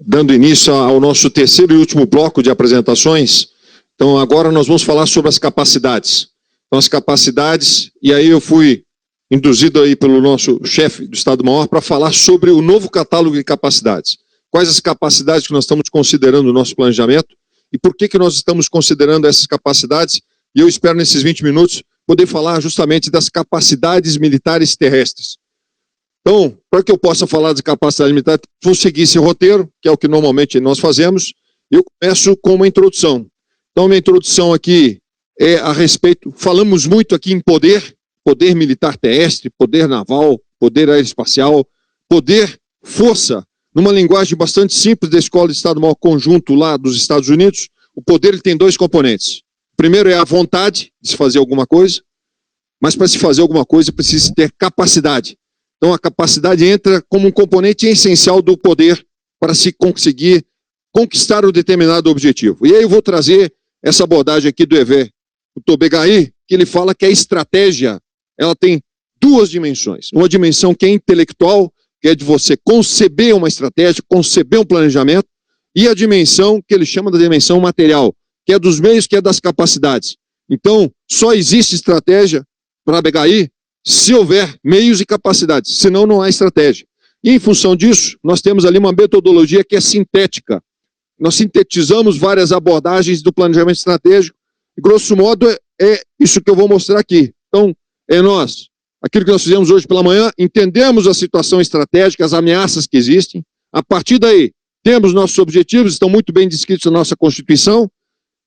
dando início ao nosso terceiro e último bloco de apresentações. Então, agora nós vamos falar sobre as capacidades. Então, as capacidades, e aí eu fui induzido aí pelo nosso chefe do Estado-Maior para falar sobre o novo catálogo de capacidades. Quais as capacidades que nós estamos considerando no nosso planejamento e por que nós estamos considerando essas capacidades. E eu espero, nesses 20 minutos, poder falar justamente das capacidades militares terrestres. Então, para que eu possa falar de capacidade militar, vou seguir esse roteiro, que é o que normalmente nós fazemos. Eu começo com uma introdução. Então, minha introdução aqui é a respeito, falamos muito aqui em poder militar terrestre, poder naval, poder aeroespacial, poder, força, numa linguagem bastante simples da Escola de Estado-Maior Conjunto lá dos Estados Unidos. O poder ele tem dois componentes. O primeiro é a vontade de se fazer alguma coisa, mas para se fazer alguma coisa precisa ter capacidade. Então a capacidade entra como um componente essencial do poder para se conseguir conquistar um determinado objetivo. E aí eu vou trazer essa abordagem aqui do Hervé Tobegai, que ele fala que a estratégia ela tem duas dimensões. Uma dimensão que é intelectual, que é de você conceber uma estratégia, conceber um planejamento, e a dimensão que ele chama da dimensão material, que é dos meios, que é das capacidades. Então, só existe estratégia para Begai se houver meios e capacidades, senão não há estratégia. E em função disso, nós temos ali uma metodologia que é sintética. Nós sintetizamos várias abordagens do planejamento estratégico, e grosso modo é isso que eu vou mostrar aqui. Então, é nós, aquilo que nós fizemos hoje pela manhã, entendemos a situação estratégica, as ameaças que existem, a partir daí, temos nossos objetivos, estão muito bem descritos na nossa Constituição,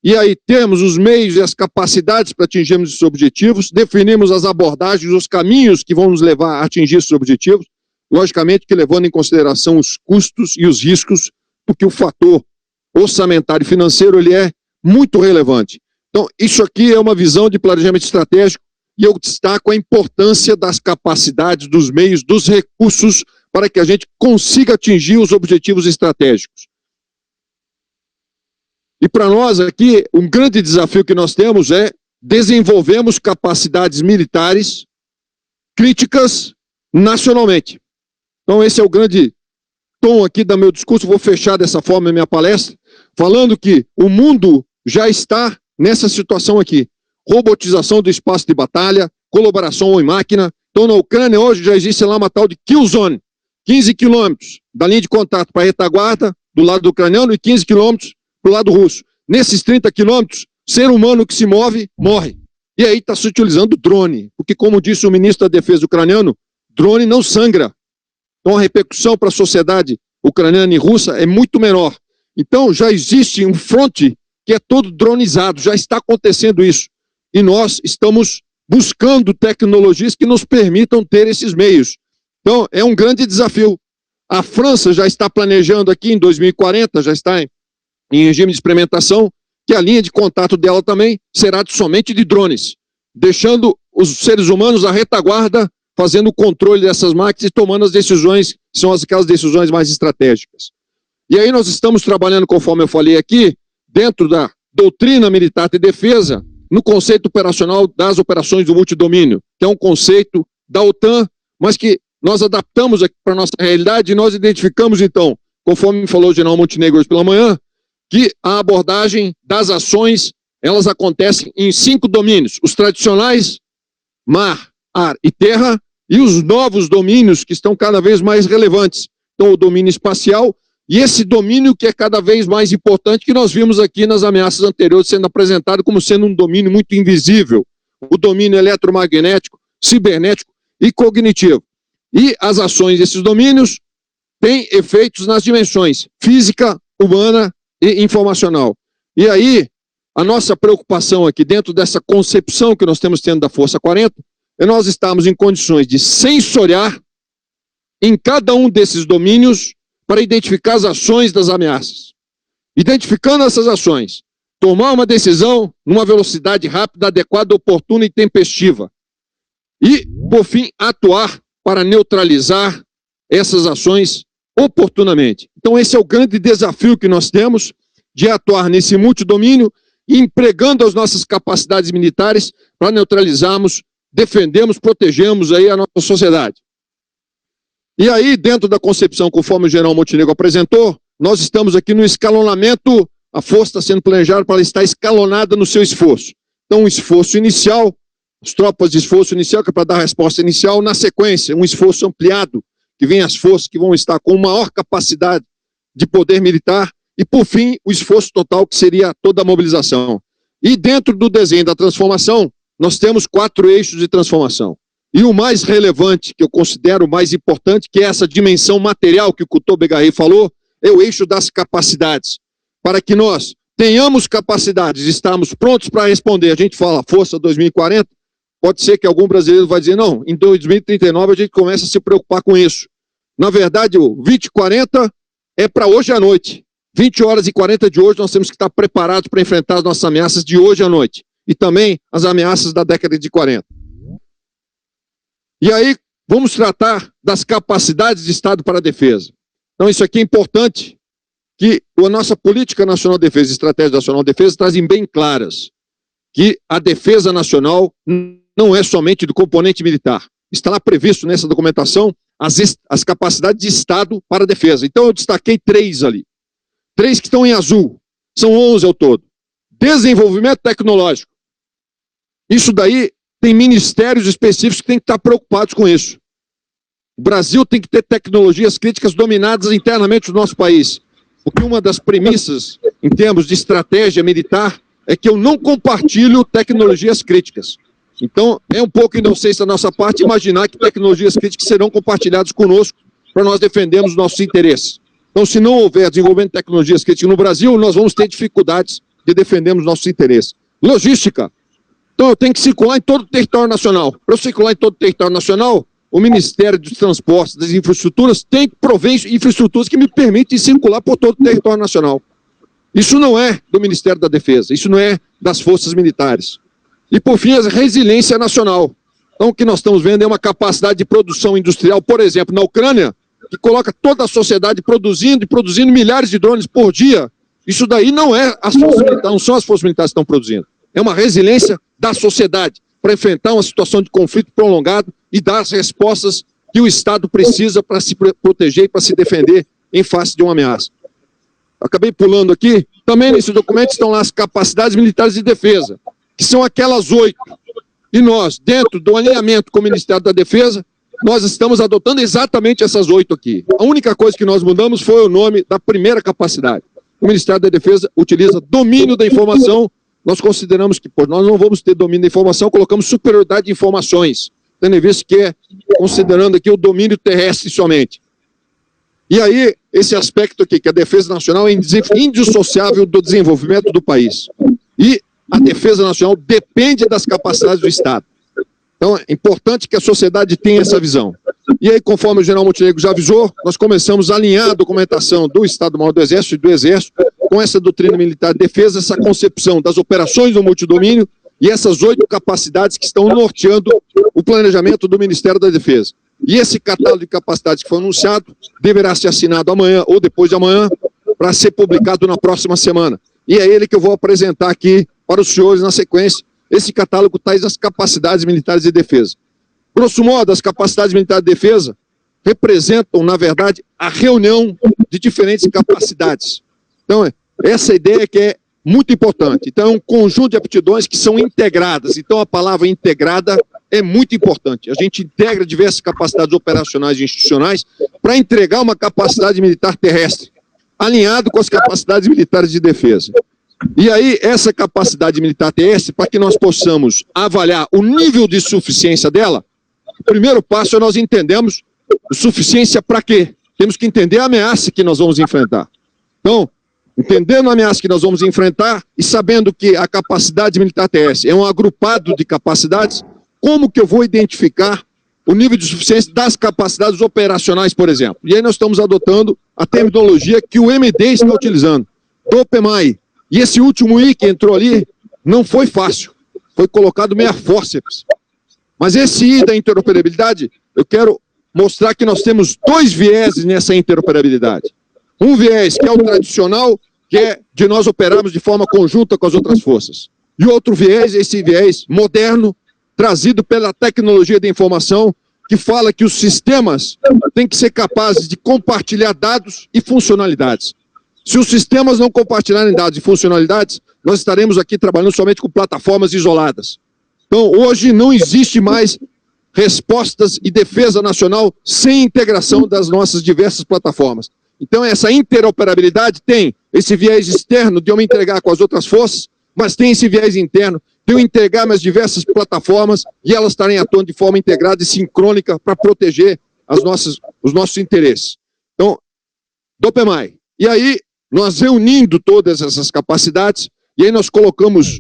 e aí temos os meios e as capacidades para atingirmos esses objetivos, definimos as abordagens, os caminhos que vão nos levar a atingir esses objetivos, logicamente que levando em consideração os custos e os riscos, porque o fator orçamentário e financeiro ele é muito relevante. Então, isso aqui é uma visão de planejamento estratégico e eu destaco a importância das capacidades, dos meios, dos recursos para que a gente consiga atingir os objetivos estratégicos. E para nós aqui, um grande desafio que nós temos é desenvolvermos capacidades militares críticas nacionalmente. Então esse é o grande tom aqui do meu discurso, vou fechar dessa forma a minha palestra, falando que o mundo já está nessa situação aqui. Robotização do espaço de batalha, colaboração homem-máquina. Então na Ucrânia hoje já existe lá uma tal de kill zone, 15 quilômetros da linha de contato para a retaguarda do lado ucraniano e 15 quilômetros para o lado russo. Nesses 30 quilômetros, ser humano que se move, morre. E aí está se utilizando drone, porque como disse o ministro da Defesa ucraniano, drone não sangra. Então a repercussão para a sociedade ucraniana e russa é muito menor. Então já existe um fronte que é todo dronizado, já está acontecendo isso. E nós estamos buscando tecnologias que nos permitam ter esses meios. Então é um grande desafio. A França já está planejando aqui em 2040, já está em regime de experimentação, que a linha de contato dela também será somente de drones, deixando os seres humanos à retaguarda, fazendo o controle dessas máquinas e tomando as decisões, que são aquelas decisões mais estratégicas. E aí nós estamos trabalhando, conforme eu falei aqui, dentro da doutrina militar de defesa, no conceito operacional das operações do multidomínio, que é um conceito da OTAN, mas que nós adaptamos aqui para a nossa realidade e nós identificamos, então, conforme falou o general Montenegro hoje pela manhã, que a abordagem das ações, elas acontecem em 5 domínios, os tradicionais, mar, ar e terra, e os novos domínios que estão cada vez mais relevantes. Então, o domínio espacial, e esse domínio que é cada vez mais importante, que nós vimos aqui nas ameaças anteriores sendo apresentado como sendo um domínio muito invisível, o domínio eletromagnético, cibernético e cognitivo. E as ações desses domínios têm efeitos nas dimensões física, humana e informacional. E aí, a nossa preocupação aqui dentro dessa concepção que nós temos tendo da Força 40, é nós estarmos em condições de sensoriar em cada um desses domínios para identificar as ações das ameaças. Identificando essas ações, tomar uma decisão numa velocidade rápida, adequada, oportuna e tempestiva. E, por fim, atuar para neutralizar essas ações oportunamente. Então esse é o grande desafio que nós temos de atuar nesse multidomínio e empregando as nossas capacidades militares para neutralizarmos, defendermos, protegermos aí a nossa sociedade. E aí, dentro da concepção, conforme o general Montenegro apresentou, nós estamos aqui no escalonamento, a força está sendo planejada para ela estar escalonada no seu esforço. Então, um esforço inicial, as tropas de esforço inicial, que é para dar a resposta inicial, na sequência, um esforço ampliado, que vem as forças que vão estar com maior capacidade de poder militar, e, por fim, o esforço total, que seria toda a mobilização. E dentro do desenho da transformação, nós temos 4 eixos de transformação. E o mais relevante, que eu considero o mais importante, que é essa dimensão material que o Couto Begarry falou, é o eixo das capacidades. Para que nós tenhamos capacidades, estamos prontos para responder. A gente fala Força 2040, pode ser que algum brasileiro vai dizer, não, em 2039 a gente começa a se preocupar com isso. Na verdade, o 2040 é para hoje à noite. 20 horas e 40 de hoje, nós temos que estar preparados para enfrentar as nossas ameaças de hoje à noite. E também as ameaças da década de 40. E aí, vamos tratar das capacidades de Estado para a defesa. Então, isso aqui é importante, que a nossa Política Nacional de Defesa e Estratégia Nacional de Defesa trazem bem claras que a defesa nacional não é somente do componente militar. Está lá previsto nessa documentação as capacidades de Estado para a defesa. Então, eu destaquei 3 ali. 3 que estão em azul. São 11 ao todo. Desenvolvimento tecnológico. Isso daí tem ministérios específicos que têm que estar preocupados com isso. O Brasil tem que ter tecnologias críticas dominadas internamente no nosso país. Porque uma das premissas, em termos de estratégia militar, é que eu não compartilho tecnologias críticas. Então, é um pouco inocência da nossa parte imaginar que tecnologias críticas serão compartilhadas conosco para nós defendermos os nossos interesses. Então, se não houver desenvolvimento de tecnologias críticas no Brasil, nós vamos ter dificuldades de defendermos nossos interesses. Logística. Então, eu tenho que circular em todo o território nacional. Para eu circular em todo o território nacional, o Ministério dos Transportes, das Infraestruturas, tem que prover infraestruturas que me permitem circular por todo o território nacional. Isso não é do Ministério da Defesa, isso não é das forças militares. E, por fim, a resiliência nacional. Então, o que nós estamos vendo é uma capacidade de produção industrial, por exemplo, na Ucrânia, que coloca toda a sociedade produzindo milhares de drones por dia. Isso daí não é as forças militares, não são as forças militares que estão produzindo. É uma resiliência da sociedade para enfrentar uma situação de conflito prolongado e dar as respostas que o Estado precisa para se proteger e para se defender em face de uma ameaça. Acabei pulando aqui. Também nesse documento estão lá as capacidades militares de defesa, que são aquelas 8. E nós, dentro do alinhamento com o Ministério da Defesa, nós estamos adotando exatamente essas 8 aqui. A única coisa que nós mudamos foi o nome da primeira capacidade. O Ministério da Defesa utiliza domínio da informação. Nós consideramos que, nós não vamos ter domínio da informação, colocamos superioridade de informações, tendo em vista que é considerando aqui o domínio terrestre somente. E aí, esse aspecto aqui, que a defesa nacional é indissociável do desenvolvimento do país. E a defesa nacional depende das capacidades do Estado. Então, é importante que a sociedade tenha essa visão. E aí, conforme o general Montenegro já avisou, nós começamos a alinhar a documentação do Estado-Maior do Exército e do Exército com essa doutrina militar de defesa, essa concepção das operações do multidomínio e essas 8 capacidades que estão norteando o planejamento do Ministério da Defesa. E esse catálogo de capacidades que foi anunciado deverá ser assinado amanhã ou depois de amanhã para ser publicado na próxima semana. E é ele que eu vou apresentar aqui para os senhores na sequência. Esse catálogo traz as capacidades militares de defesa. Grosso modo, as capacidades militares de defesa representam, na verdade, a reunião de diferentes capacidades. Então, essa ideia que é muito importante. Então, é um conjunto de aptidões que são integradas. Então, a palavra integrada é muito importante. A gente integra diversas capacidades operacionais e institucionais para entregar uma capacidade militar terrestre, alinhado com as capacidades militares de defesa. E aí, essa capacidade militar terrestre, para que nós possamos avaliar o nível de suficiência dela, o primeiro passo é nós entendermos suficiência para quê? Temos que entender a ameaça que nós vamos enfrentar. Então, entendendo a ameaça que nós vamos enfrentar e sabendo que a capacidade militar terrestre é um agrupado de capacidades, como que eu vou identificar o nível de suficiência das capacidades operacionais, por exemplo? E aí nós estamos adotando a terminologia que o MD está utilizando, do PMI. E esse último I que entrou ali não foi fácil, foi colocado meia fórceps. Mas esse I da interoperabilidade, eu quero mostrar que nós temos 2 vieses nessa interoperabilidade. Um viés que é o tradicional, que é de nós operarmos de forma conjunta com as outras forças. E outro viés, esse viés moderno, trazido pela tecnologia da informação, que fala que os sistemas têm que ser capazes de compartilhar dados e funcionalidades. Se os sistemas não compartilharem dados e funcionalidades, nós estaremos aqui trabalhando somente com plataformas isoladas. Então, hoje não existe mais respostas e defesa nacional sem integração das nossas diversas plataformas. Então, essa interoperabilidade tem esse viés externo de eu me entregar com as outras forças, mas tem esse viés interno de eu entregar minhas diversas plataformas e elas estarem atuando de forma integrada e sincrônica para proteger os nossos interesses. Então, DOPEMAI. E aí, nós reunindo todas essas capacidades, e aí nós colocamos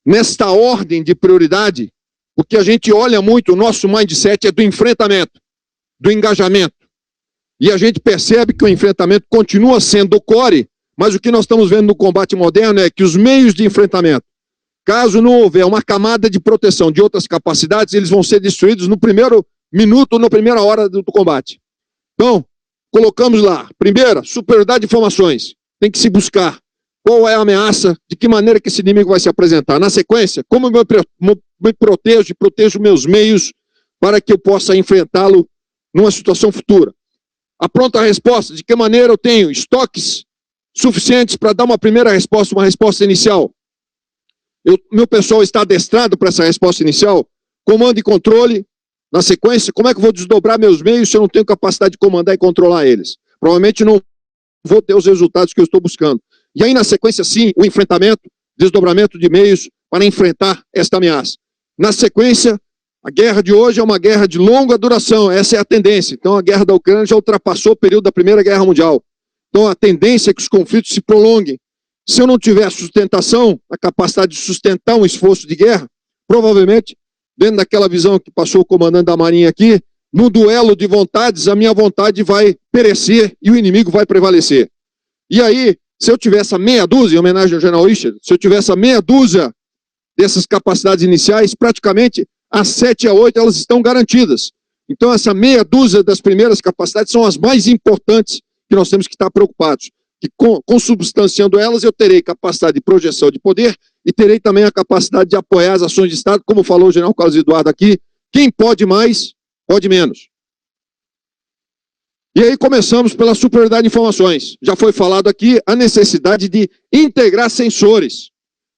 nesta ordem de prioridade, porque a gente olha muito, o nosso mindset é do enfrentamento, do engajamento. E a gente percebe que o enfrentamento continua sendo o core, mas o que nós estamos vendo no combate moderno é que os meios de enfrentamento, caso não houver uma camada de proteção de outras capacidades, eles vão ser destruídos no primeiro minuto ou na primeira hora do combate. Então, colocamos lá, primeira, superioridade de informações. Tem que se buscar qual é a ameaça, de que maneira que esse inimigo vai se apresentar. Na sequência, como eu me protejo e protejo meus meios para que eu possa enfrentá-lo numa situação futura. A pronta resposta, de que maneira eu tenho estoques suficientes para dar uma primeira resposta, uma resposta inicial. Meu pessoal está adestrado para essa resposta inicial. Comando e controle. Na sequência, como é que eu vou desdobrar meus meios se eu não tenho capacidade de comandar e controlar eles? Provavelmente não vou ter os resultados que eu estou buscando. E aí, na sequência, sim, o enfrentamento, desdobramento de meios para enfrentar esta ameaça. Na sequência, a guerra de hoje é uma guerra de longa duração, essa é a tendência. Então, a guerra da Ucrânia já ultrapassou o período da Primeira Guerra Mundial. Então, a tendência é que os conflitos se prolonguem. Se eu não tiver sustentação, a capacidade de sustentar um esforço de guerra, provavelmente, dentro daquela visão que passou o comandante da Marinha aqui, no duelo de vontades, a minha vontade vai perecer e o inimigo vai prevalecer. E aí, se eu tiver essa meia dúzia, em homenagem ao General Richard, se eu tiver essa meia dúzia dessas capacidades iniciais, praticamente as 7 a 8 elas estão garantidas. Então, essa meia dúzia das primeiras capacidades são as mais importantes que nós temos que estar preocupados. Que consubstanciando elas, eu terei capacidade de projeção de poder e terei também a capacidade de apoiar as ações de Estado, como falou o general Carlos Eduardo aqui, quem pode mais, pode menos. E aí começamos pela superioridade de informações. Já foi falado aqui a necessidade de integrar sensores.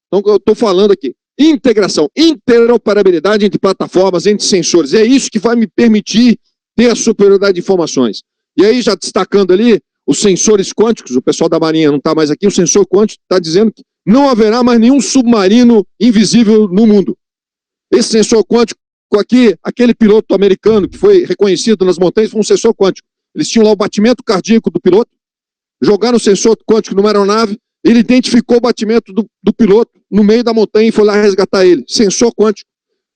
Então, eu estou falando aqui, integração, interoperabilidade entre plataformas, entre sensores. É isso que vai me permitir ter a superioridade de informações. E aí, já destacando ali, os sensores quânticos, o pessoal da Marinha não está mais aqui, o sensor quântico está dizendo que não haverá mais nenhum submarino invisível no mundo. Esse sensor quântico aqui, aquele piloto americano que foi reconhecido nas montanhas, foi um sensor quântico. Eles tinham lá o batimento cardíaco do piloto, jogaram o sensor quântico numa aeronave, ele identificou o batimento do piloto no meio da montanha e foi lá resgatar ele. Sensor quântico,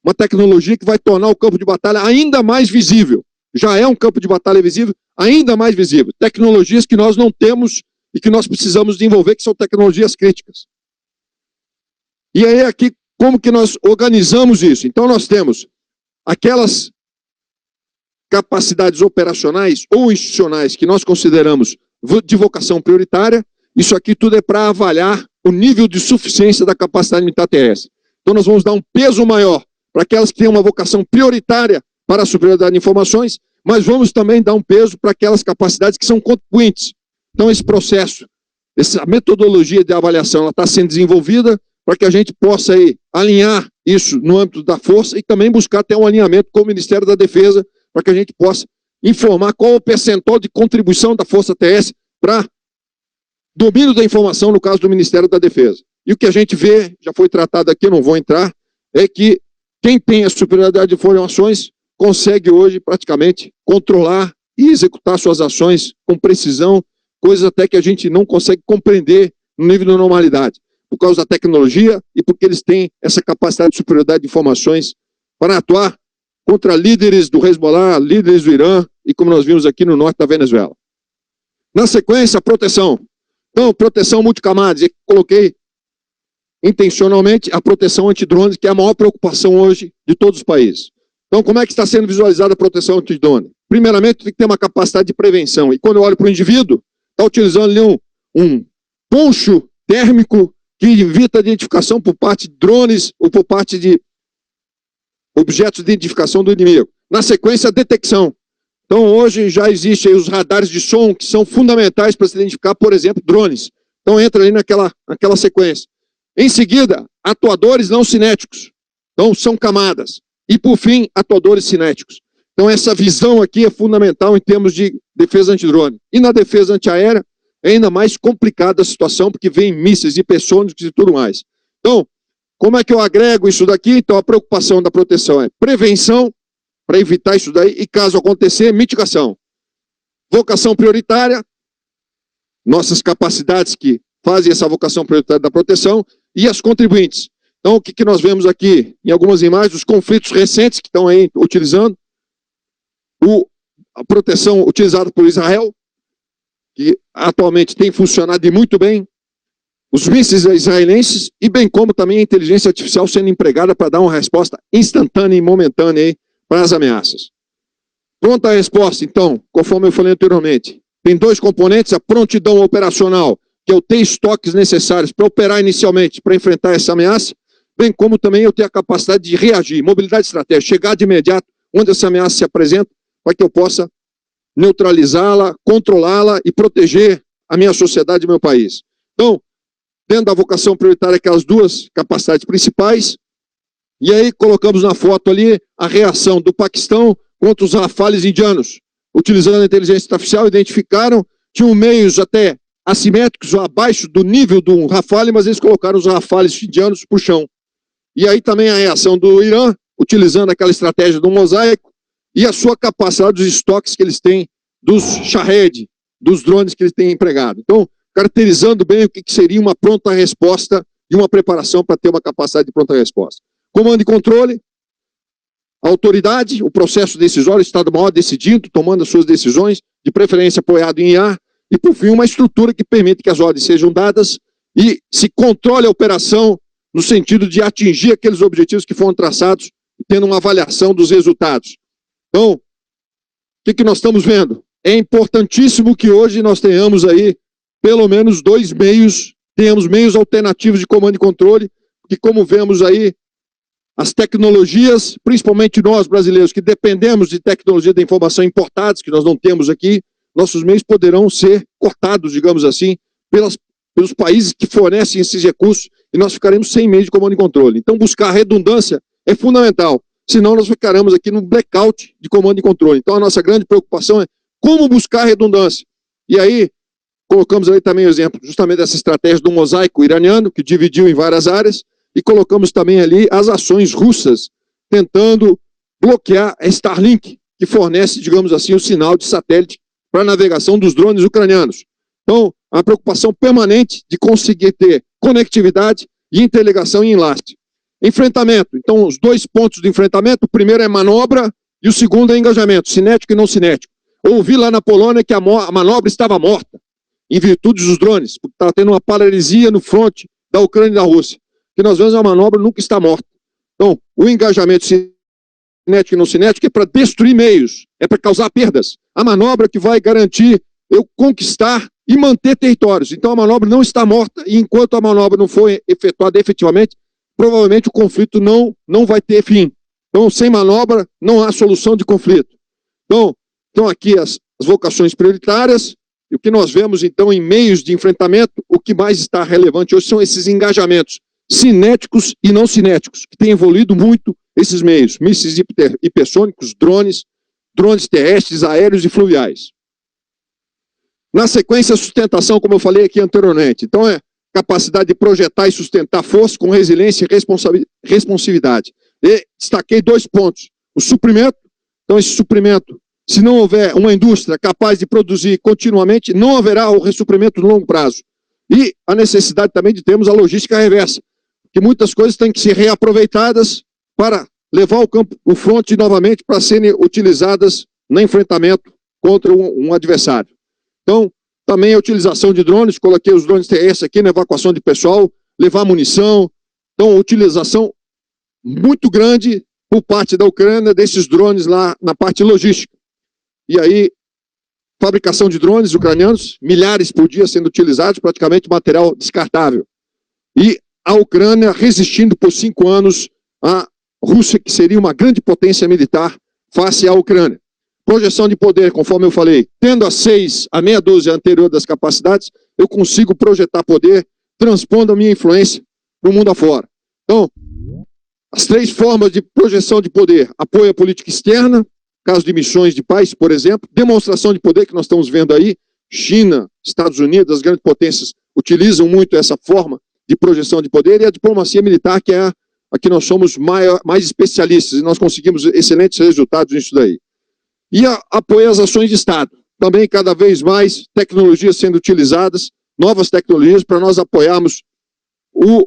uma tecnologia que vai tornar o campo de batalha ainda mais visível. Já é um campo de batalha visível, ainda mais visível. Tecnologias que nós não temos e que nós precisamos desenvolver, que são tecnologias críticas. E aí aqui, como que nós organizamos isso? Então nós temos aquelas capacidades operacionais ou institucionais que nós consideramos de vocação prioritária. Isso aqui tudo é para avaliar o nível de suficiência da capacidade militar terrestre. Então nós vamos dar um peso maior para aquelas que têm uma vocação prioritária para a superioridade de informações, mas vamos também dar um peso para aquelas capacidades que são contribuintes. Então esse processo, essa metodologia de avaliação, ela está sendo desenvolvida para que a gente possa aí alinhar isso no âmbito da força e também buscar até um alinhamento com o Ministério da Defesa, para que a gente possa informar qual é o percentual de contribuição da Força Terrestre para domínio da informação, no caso do Ministério da Defesa. E o que a gente vê, já foi tratado aqui, eu não vou entrar, é que quem tem a superioridade de informações consegue hoje praticamente controlar e executar suas ações com precisão, coisas até que a gente não consegue compreender no nível da normalidade, por causa da tecnologia e porque eles têm essa capacidade de superioridade de informações para atuar contra líderes do Hezbollah, líderes do Irã e como nós vimos aqui no norte da Venezuela. Na sequência, a proteção. Então, proteção multicamadas, e coloquei intencionalmente a proteção antidrone, que é a maior preocupação hoje de todos os países. Então, como é que está sendo visualizada a proteção antidrone? Primeiramente, tem que ter uma capacidade de prevenção. E quando eu olho para o indivíduo, está utilizando ali um poncho térmico que evita a identificação por parte de drones ou por parte de objetos de identificação do inimigo. Na sequência, a detecção. Então, hoje já existem os radares de som que são fundamentais para se identificar, por exemplo, drones. Então, entra ali naquela sequência. Em seguida, atuadores não cinéticos. Então, são camadas. E, por fim, atuadores cinéticos. Então, essa visão aqui é fundamental em termos de defesa antidrone. E na defesa antiaérea, é ainda mais complicada a situação, porque vem mísseis hipersônicos e tudo mais. Então, como é que eu agrego isso daqui? Então, a preocupação da proteção é prevenção, para evitar isso daí, e caso acontecer, mitigação. Vocação prioritária, nossas capacidades que fazem essa vocação prioritária da proteção, e as contribuintes. Então, o que nós vemos aqui, em algumas imagens, os conflitos recentes que estão aí utilizando, a proteção utilizada por Israel, que atualmente tem funcionado muito bem, os mísseis israelenses, e bem como também a inteligência artificial sendo empregada para dar uma resposta instantânea e momentânea aí para as ameaças. Pronta a resposta, então, conforme eu falei anteriormente, tem dois componentes, a prontidão operacional, que é eu ter estoques necessários para operar inicialmente, para enfrentar essa ameaça, bem como também eu ter a capacidade de reagir, mobilidade estratégica, chegar de imediato onde essa ameaça se apresenta, para que eu possa neutralizá-la, controlá-la e proteger a minha sociedade e meu país. Então, dentro da vocação prioritária, aquelas duas capacidades principais, e aí colocamos na foto ali a reação do Paquistão contra os Rafales indianos. Utilizando a inteligência artificial, identificaram, tinham meios até assimétricos, abaixo do nível do Rafale, mas eles colocaram os Rafales indianos para o chão. E aí também a reação do Irã, utilizando aquela estratégia do mosaico, e a sua capacidade dos estoques que eles têm dos Shahed, dos drones que eles têm empregado. Então, caracterizando bem o que seria uma pronta resposta e uma preparação para ter uma capacidade de pronta resposta. Comando e controle, autoridade, o processo decisório, o Estado-Maior decidindo, tomando as suas decisões, de preferência apoiado em IA, e por fim uma estrutura que permite que as ordens sejam dadas e se controle a operação no sentido de atingir aqueles objetivos que foram traçados, tendo uma avaliação dos resultados. Então, o que nós estamos vendo? É importantíssimo que hoje nós tenhamos aí pelo menos dois meios, tenhamos meios alternativos de comando e controle, que como vemos aí, as tecnologias, principalmente nós brasileiros, que dependemos de tecnologia da informação importadas, que nós não temos aqui, nossos meios poderão ser cortados, digamos assim, pelos países que fornecem esses recursos, e nós ficaremos sem meio de comando e controle. Então, buscar redundância é fundamental, senão nós ficaremos aqui no blackout de comando e controle. Então, a nossa grande preocupação é como buscar redundância. E aí, colocamos ali também o exemplo justamente dessa estratégia do mosaico iraniano, que dividiu em várias áreas, e colocamos também ali as ações russas, tentando bloquear a Starlink, que fornece, digamos assim, o sinal de satélite para a navegação dos drones ucranianos. Então, a preocupação permanente de conseguir ter conectividade e interligação e enlace. Enfrentamento. Então, os dois pontos de enfrentamento, o primeiro é manobra e o segundo é engajamento, cinético e não cinético. Eu ouvi lá na Polônia que a manobra estava morta, em virtude dos drones, porque estava tendo uma paralisia no fronte da Ucrânia e da Rússia. Que nós vemos a manobra nunca está morta. Então, o engajamento cinético e não cinético é para destruir meios, é para causar perdas. A manobra que vai garantir eu conquistar e manter territórios. Então, a manobra não está morta e enquanto a manobra não for efetuada efetivamente, provavelmente o conflito não vai ter fim. Então, sem manobra, não há solução de conflito. Então aqui as vocações prioritárias, e o que nós vemos, então, em meios de enfrentamento, o que mais está relevante hoje são esses engajamentos cinéticos e não cinéticos, que têm evoluído muito esses meios, mísseis hipersônicos, drones terrestres, aéreos e fluviais. Na sequência, a sustentação, como eu falei aqui anteriormente. Então, é capacidade de projetar e sustentar força com resiliência e responsividade. E destaquei dois pontos. O suprimento, então esse suprimento, se não houver uma indústria capaz de produzir continuamente, não haverá o ressuprimento no longo prazo. E a necessidade também de termos a logística reversa, que muitas coisas têm que ser reaproveitadas para levar o fronte novamente para serem utilizadas no enfrentamento contra um adversário. Então, também a utilização de drones, coloquei os drones terrestres aqui na evacuação de pessoal, levar munição. Então, utilização muito grande por parte da Ucrânia desses drones lá na parte logística. E aí, fabricação de drones ucranianos, milhares por dia sendo utilizados, praticamente material descartável. E a Ucrânia resistindo por 5 anos à Rússia, que seria uma grande potência militar face à Ucrânia. Projeção de poder, conforme eu falei, tendo a meia dúzia anterior das capacidades, eu consigo projetar poder, transpondo a minha influência no mundo afora. Então, as 3 formas de projeção de poder: apoio à política externa, caso de missões de paz, por exemplo, demonstração de poder que nós estamos vendo aí, China, Estados Unidos, as grandes potências utilizam muito essa forma de projeção de poder, e a diplomacia militar, que é a que nós somos mais especialistas, e nós conseguimos excelentes resultados nisso daí. E apoio às ações de Estado. Também, cada vez mais, tecnologias sendo utilizadas, novas tecnologias, para nós apoiarmos o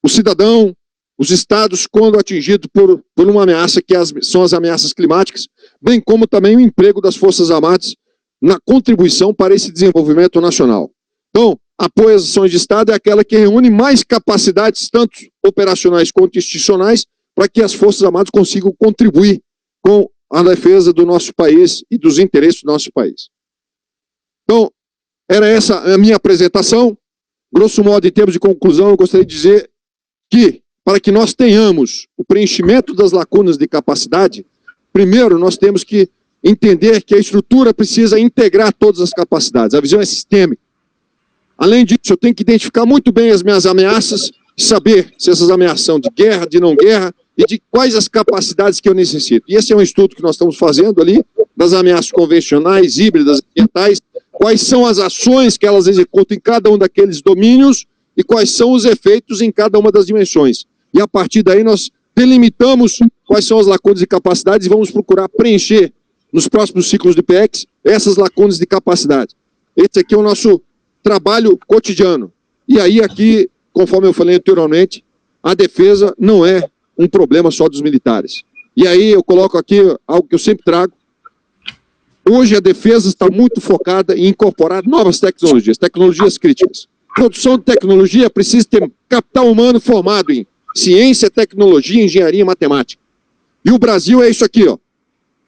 cidadão, os estados, quando atingidos por uma ameaça, que são as ameaças climáticas, bem como também o emprego das Forças Armadas na contribuição para esse desenvolvimento nacional. Então, apoio às ações de Estado é aquela que reúne mais capacidades, tanto operacionais quanto institucionais, para que as Forças Armadas consigam contribuir com a defesa do nosso país e dos interesses do nosso país. Então, era essa a minha apresentação. Grosso modo, em termos de conclusão, eu gostaria de dizer que, para que nós tenhamos o preenchimento das lacunas de capacidade, primeiro nós temos que entender que a estrutura precisa integrar todas as capacidades. A visão é sistêmica. Além disso, eu tenho que identificar muito bem as minhas ameaças, saber se essas ameaças são de guerra, de não guerra, e de quais as capacidades que eu necessito. E esse é um estudo que nós estamos fazendo ali, das ameaças convencionais, híbridas, ambientais, quais são as ações que elas executam em cada um daqueles domínios e quais são os efeitos em cada uma das dimensões. E a partir daí nós delimitamos quais são as lacunas de capacidades e vamos procurar preencher nos próximos ciclos de PECs essas lacunas de capacidade. Esse aqui é o nosso trabalho cotidiano. E aí aqui, conforme eu falei anteriormente, a defesa não é um problema só dos militares. E aí eu coloco aqui algo que eu sempre trago. Hoje a defesa está muito focada em incorporar novas tecnologias, tecnologias críticas. Produção de tecnologia precisa ter capital humano formado em ciência, tecnologia, engenharia e matemática. E o Brasil é isso aqui, ó.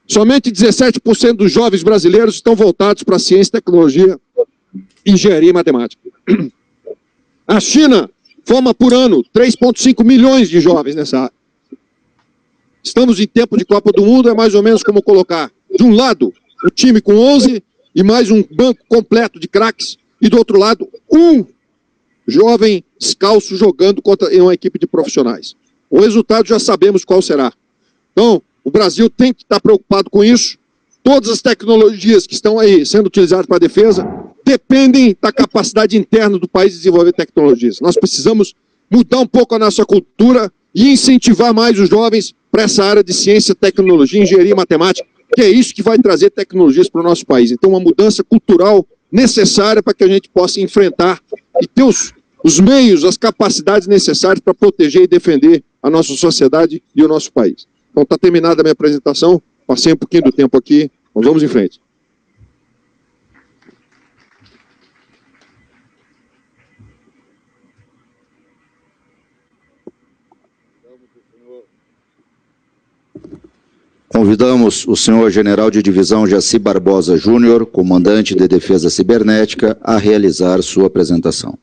Somente 17% dos jovens brasileiros estão voltados para ciência, tecnologia, engenharia e matemática. A China forma por ano 3,5 milhões de jovens nessa área. Estamos em tempo de Copa do Mundo, é mais ou menos como colocar, de um lado, um time com 11 e mais um banco completo de craques, e do outro lado, um jovem descalço jogando contra uma equipe de profissionais. O resultado já sabemos qual será. Então, o Brasil tem que estar preocupado com isso. Todas as tecnologias que estão aí sendo utilizadas para a defesa dependem da capacidade interna do país de desenvolver tecnologias. Nós precisamos mudar um pouco a nossa cultura e incentivar mais os jovens para essa área de ciência, tecnologia, engenharia e matemática, que é isso que vai trazer tecnologias para o nosso país. Então, uma mudança cultural necessária para que a gente possa enfrentar e ter os meios, as capacidades necessárias para proteger e defender a nossa sociedade e o nosso país. Então, está terminada a minha apresentação, passei um pouquinho do tempo aqui, nós vamos em frente. Convidamos o senhor General de Divisão Jaci Barbosa Júnior, comandante de Defesa Cibernética, a realizar sua apresentação.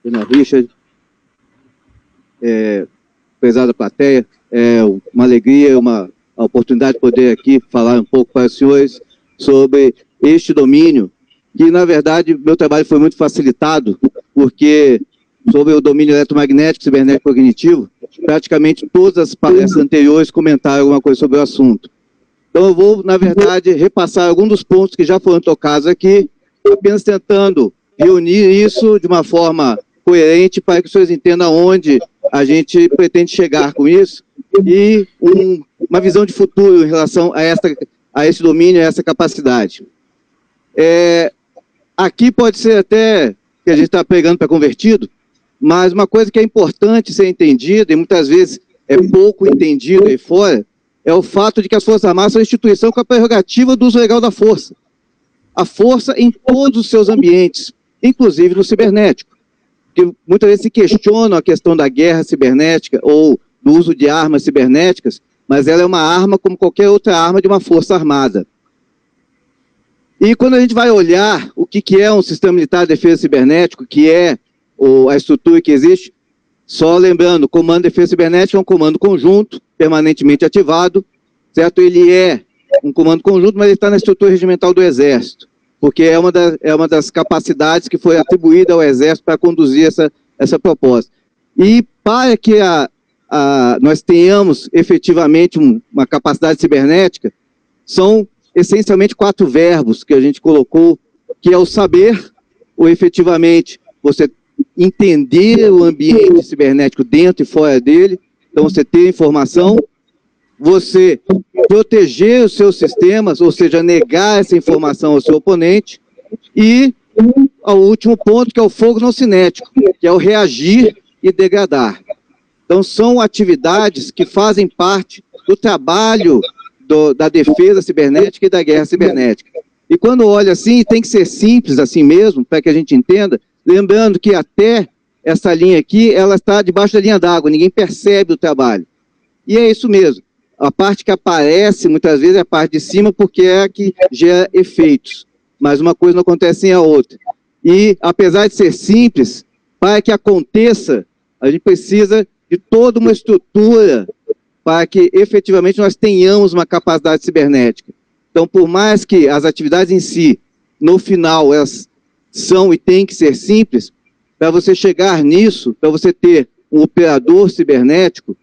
General Richard, prezada plateia, é uma alegria, uma oportunidade de poder aqui falar um pouco para os senhores sobre este domínio, que na verdade meu trabalho foi muito facilitado, porque sobre o domínio eletromagnético, cibernético cognitivo, praticamente todas as palestras anteriores comentaram alguma coisa sobre o assunto. Então eu vou, na verdade, repassar alguns dos pontos que já foram tocados aqui, apenas tentando reunir isso de uma forma coerente para que os senhores entendam aonde a gente pretende chegar com isso e uma visão de futuro em relação a esse domínio, a essa capacidade. Aqui pode ser até que a gente está pegando para convertido, mas uma coisa que é importante ser entendida, e muitas vezes é pouco entendido aí fora, é o fato de que as Forças Armadas são uma instituição com a prerrogativa do uso legal da força. A força em todos os seus ambientes, inclusive no cibernético. Porque muitas vezes se questionam a questão da guerra cibernética ou do uso de armas cibernéticas, mas ela é uma arma como qualquer outra arma de uma força armada. E quando a gente vai olhar o que é um sistema militar de defesa cibernético, que é a estrutura que existe, só lembrando, o Comando de Defesa Cibernética é um comando conjunto, permanentemente ativado, certo? Ele é um comando conjunto, mas ele está na estrutura regimental do Exército, porque é uma das capacidades que foi atribuída ao Exército para conduzir essa proposta. E para que nós tenhamos efetivamente uma capacidade cibernética, são essencialmente 4 verbos que a gente colocou, que é o saber, o efetivamente você entender o ambiente cibernético dentro e fora dele, então você ter informação, você proteger os seus sistemas, ou seja, negar essa informação ao seu oponente, e ao último ponto, que é o fogo não cinético, que é o reagir e degradar. Então são atividades que fazem parte do trabalho da defesa cibernética e da guerra cibernética. E quando olha assim, tem que ser simples assim mesmo, para que a gente entenda, lembrando que até essa linha aqui, ela está debaixo da linha d'água, ninguém percebe o trabalho. E é isso mesmo. A parte que aparece, muitas vezes, é a parte de cima, porque é a que gera efeitos. Mas uma coisa não acontece sem a outra. E, apesar de ser simples, para que aconteça, a gente precisa de toda uma estrutura para que, efetivamente, nós tenhamos uma capacidade cibernética. Então, por mais que as atividades em si, no final, elas são e têm que ser simples, para você chegar nisso, para você ter um operador cibernético,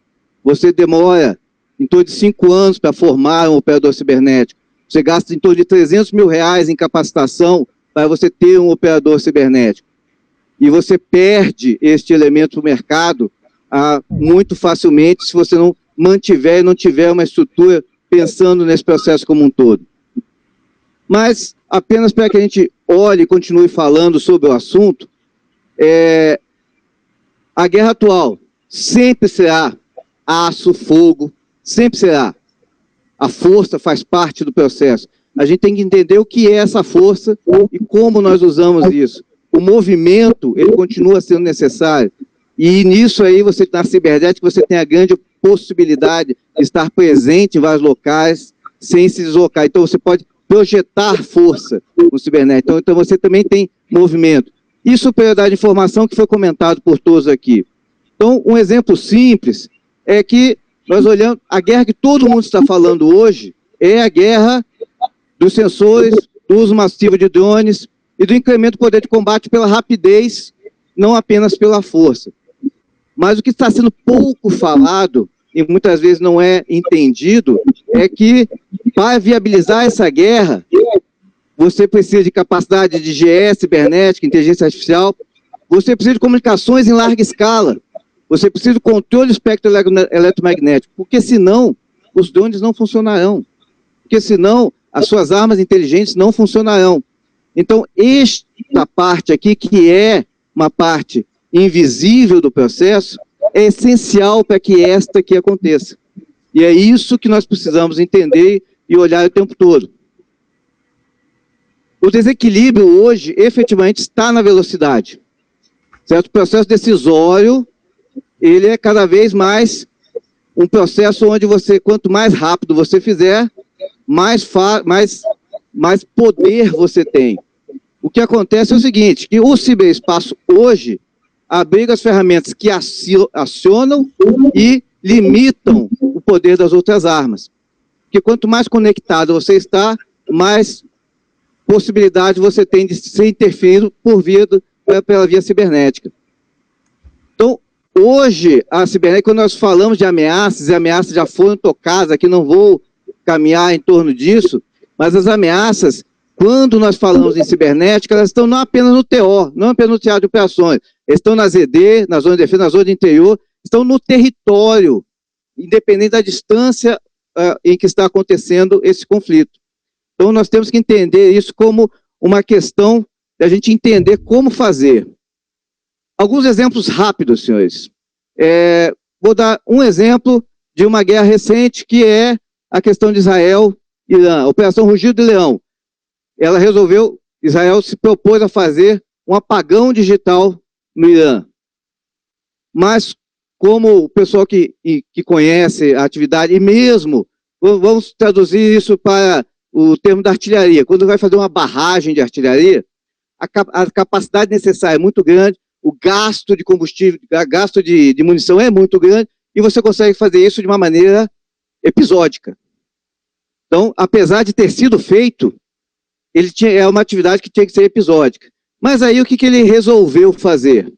você demora em torno de 5 anos para formar um operador cibernético. Você gasta em torno de R$300 mil em capacitação para você ter um operador cibernético. E você perde este elemento no mercado muito facilmente se você não mantiver e não tiver uma estrutura pensando nesse processo como um todo. Mas, apenas para que a gente olhe e continue falando sobre o assunto, a guerra atual sempre será aço, fogo, sempre será. A força faz parte do processo. A gente tem que entender o que é essa força e como nós usamos isso. O movimento, ele continua sendo necessário. E nisso aí, você na cibernética, você tem a grande possibilidade de estar presente em vários locais sem se deslocar. Então, você pode projetar força no cibernético. Então, você também tem movimento. E superioridade de informação, que foi comentado por todos aqui. Então, um exemplo simples é que nós olhamos, a guerra que todo mundo está falando hoje é a guerra dos sensores, do uso massivo de drones e do incremento do poder de combate pela rapidez, não apenas pela força. Mas o que está sendo pouco falado, e muitas vezes não é entendido, é que para viabilizar essa guerra, você precisa de capacidade de GE, cibernética, inteligência artificial, você precisa de comunicações em larga escala, você precisa do controle do espectro eletromagnético, porque senão os drones não funcionarão, porque senão as suas armas inteligentes não funcionarão. Então, esta parte aqui, que é uma parte invisível do processo, é essencial para que esta aqui aconteça. E é isso que nós precisamos entender e olhar o tempo todo. O desequilíbrio hoje, efetivamente, está na velocidade. Certo? O processo decisório, ele é cada vez mais um processo onde você, quanto mais rápido você fizer, mais poder você tem. O que acontece é o seguinte, que o ciberespaço hoje abriga as ferramentas que acionam e limitam o poder das outras armas. Porque quanto mais conectado você está, mais possibilidade você tem de ser interferido pela via cibernética. Então, hoje, a cibernética, quando nós falamos de ameaças, e ameaças já foram tocadas, aqui não vou caminhar em torno disso, mas as ameaças, quando nós falamos em cibernética, elas estão não apenas no TO, não apenas no teatro de operações, estão na ZD, na zona de defesa, na zona de interior, estão no território, independente da distância em que está acontecendo esse conflito. Então, nós temos que entender isso como uma questão de a gente entender como fazer. Alguns exemplos rápidos, senhores. Vou dar um exemplo de uma guerra recente, que é a questão de Israel-Irã, a Operação Rugido de Leão. Ela resolveu, Israel se propôs a fazer um apagão digital no Irã. Mas como o pessoal que conhece a atividade, e mesmo, vamos traduzir isso para o termo da artilharia, quando vai fazer uma barragem de artilharia, a capacidade necessária é muito grande, o gasto de combustível, gasto de munição é muito grande, e você consegue fazer isso de uma maneira episódica. Então, apesar de ter sido feito, é uma atividade que tinha que ser episódica. Mas aí o que ele resolveu fazer?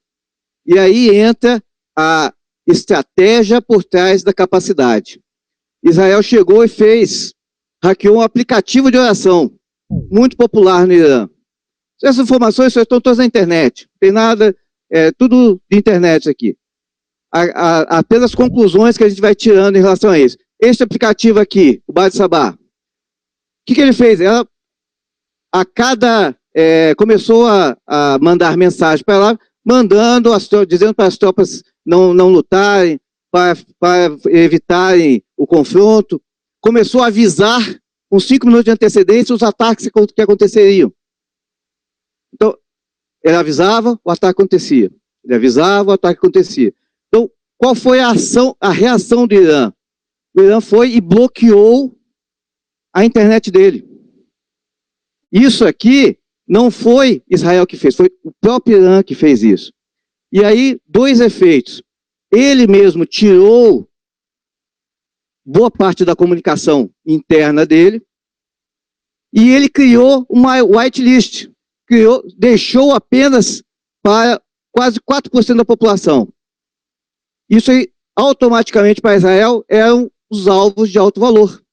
E aí entra a estratégia por trás da capacidade. Israel chegou e hackeou um aplicativo de oração, muito popular no Irã. Essas informações estão todas na internet, não tem nada, tudo de internet isso aqui. Apenas conclusões que a gente vai tirando em relação a isso. Este aplicativo aqui, o Bad Sabah, o que ele fez? Ela, começou a mandar mensagem para lá, dizendo para as tropas não lutarem, para evitarem o confronto. Começou a avisar, com 5 minutos de antecedência, os ataques que aconteceriam. Então, ele avisava, o ataque acontecia. Ele avisava, o ataque acontecia. Então, qual foi a reação do Irã? O Irã foi e bloqueou a internet dele. Isso aqui não foi Israel que fez, foi o próprio Irã que fez isso. E aí, 2 efeitos. Ele mesmo tirou boa parte da comunicação interna dele e ele criou uma whitelist, deixou apenas para quase 4% da população. Isso aí, automaticamente para Israel, eram os alvos de alto valor.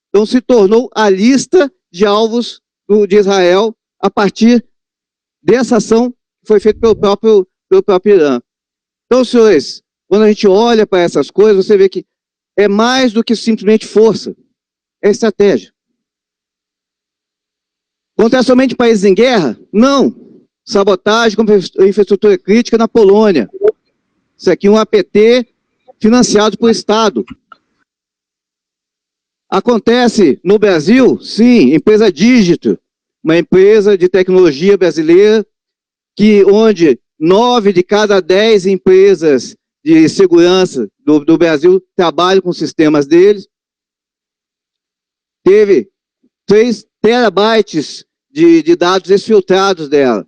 Então se tornou a lista de alvos de Israel a partir dessa ação que foi feita pelo próprio Irã. Então, senhores, quando a gente olha para essas coisas, você vê que é mais do que simplesmente força, é estratégia. Acontece somente em países em guerra? Não. Sabotagem com infraestrutura crítica na Polônia. Isso aqui é um APT financiado por Estado. Acontece no Brasil? Sim, empresa Dígito, uma empresa de tecnologia brasileira, onde 9 de cada 10 empresas de segurança do Brasil trabalham com sistemas deles. Teve 3 terabytes de dados exfiltrados dela.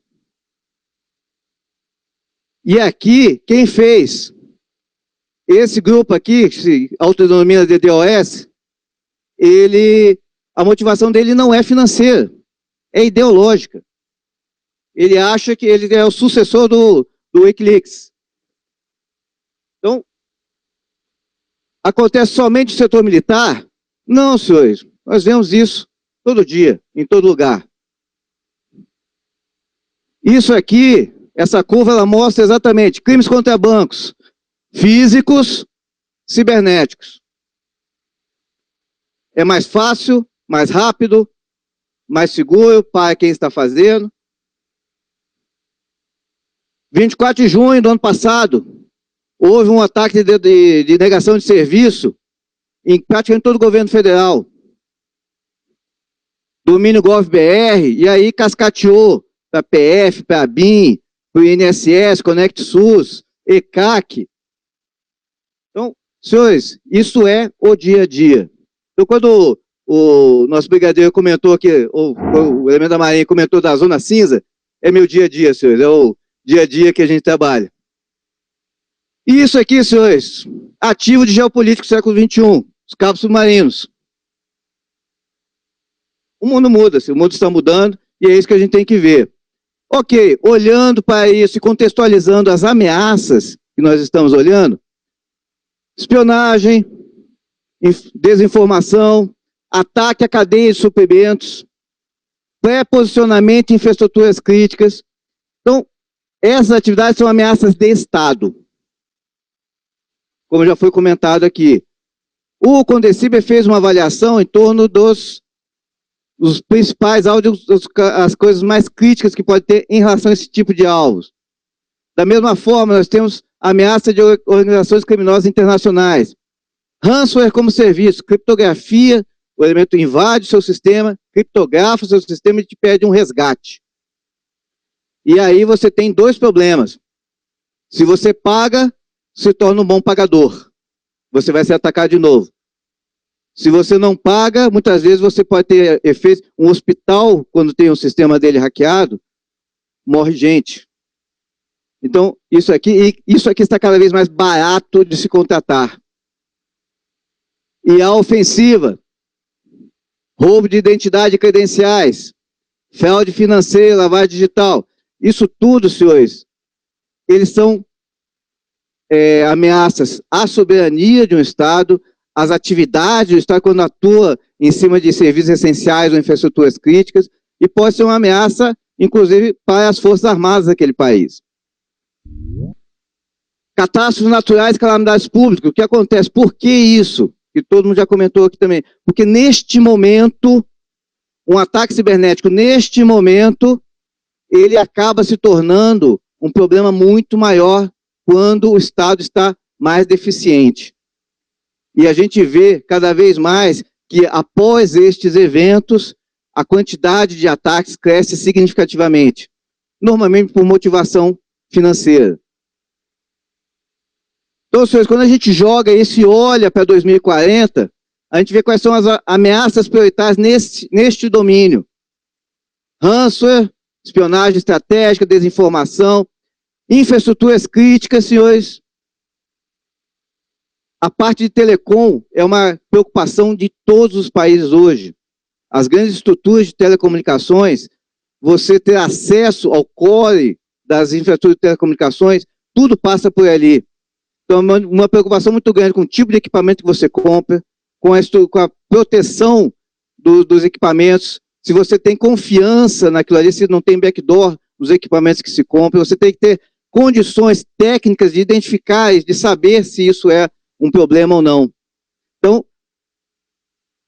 E aqui, quem fez? Esse grupo aqui, que se autodenomina DDoS, a motivação dele não é financeira, é ideológica. Ele acha que ele é o sucessor do Wikileaks. Então, acontece somente no setor militar? Não, senhores. Nós vemos isso todo dia, em todo lugar. Isso aqui, essa curva, ela mostra exatamente crimes contra bancos, físicos, cibernéticos. É mais fácil, mais rápido, mais seguro para quem está fazendo. 24 de junho do ano passado, houve um ataque de negação de serviço em praticamente todo o governo federal. Domínio Gov.br, e aí cascateou para a PF, para a BIM, para o INSS, Conect SUS, ECAC. Então, senhores, isso é o dia a dia. Então, quando o nosso brigadeiro comentou aqui, o elemento da Marinha comentou da zona cinza, é meu dia a dia, senhores, é o dia a dia que a gente trabalha. E isso aqui, senhores, ativo de geopolítico do século XXI, os cabos submarinos. O mundo muda, o mundo está mudando, e é isso que a gente tem que ver. Ok, olhando para isso e contextualizando as ameaças que nós estamos olhando, espionagem, desinformação, ataque à cadeia de suprimentos, pré-posicionamento em infraestruturas críticas. Então, essas atividades são ameaças de Estado. Como já foi comentado aqui. O Condeciber fez uma avaliação em torno dos principais alvos, as coisas mais críticas que pode ter em relação a esse tipo de alvos. Da mesma forma, nós temos ameaça de organizações criminosas internacionais. Ransomware como serviço, criptografia, o elemento invade o seu sistema, criptografa o seu sistema e te pede um resgate. E aí você tem 2 problemas. Se você paga, se torna um bom pagador. Você vai ser atacado de novo. Se você não paga, muitas vezes você pode ter efeitos. Um hospital, quando tem um sistema dele hackeado, morre gente. Então, isso aqui está cada vez mais barato de se contratar. E a ofensiva, roubo de identidade e credenciais, fraude financeira, lavagem digital, isso tudo, senhores, eles são ameaças à soberania de um Estado, às atividades do Estado quando atua em cima de serviços essenciais ou infraestruturas críticas, e pode ser uma ameaça, inclusive, para as Forças Armadas daquele país. Catástrofes naturais, calamidades públicas, o que acontece? Por que isso? Que todo mundo já comentou aqui também. Porque neste momento, um ataque cibernético, neste momento, ele acaba se tornando um problema muito maior quando o Estado está mais deficiente. E a gente vê cada vez mais que após estes eventos, a quantidade de ataques cresce significativamente, normalmente por motivação financeira. Então, senhores, quando a gente joga isso e olha para 2040, a gente vê quais são as ameaças prioritárias neste domínio. Ransomware, espionagem estratégica, desinformação, infraestruturas críticas, senhores. A parte de telecom é uma preocupação de todos os países hoje. As grandes estruturas de telecomunicações, você ter acesso ao core das infraestruturas de telecomunicações, tudo passa por ali. Então, uma preocupação muito grande com o tipo de equipamento que você compra, com a proteção dos equipamentos. Se você tem confiança naquilo ali, se não tem backdoor nos equipamentos que se compram, você tem que ter condições técnicas de identificar e de saber se isso é um problema ou não. Então,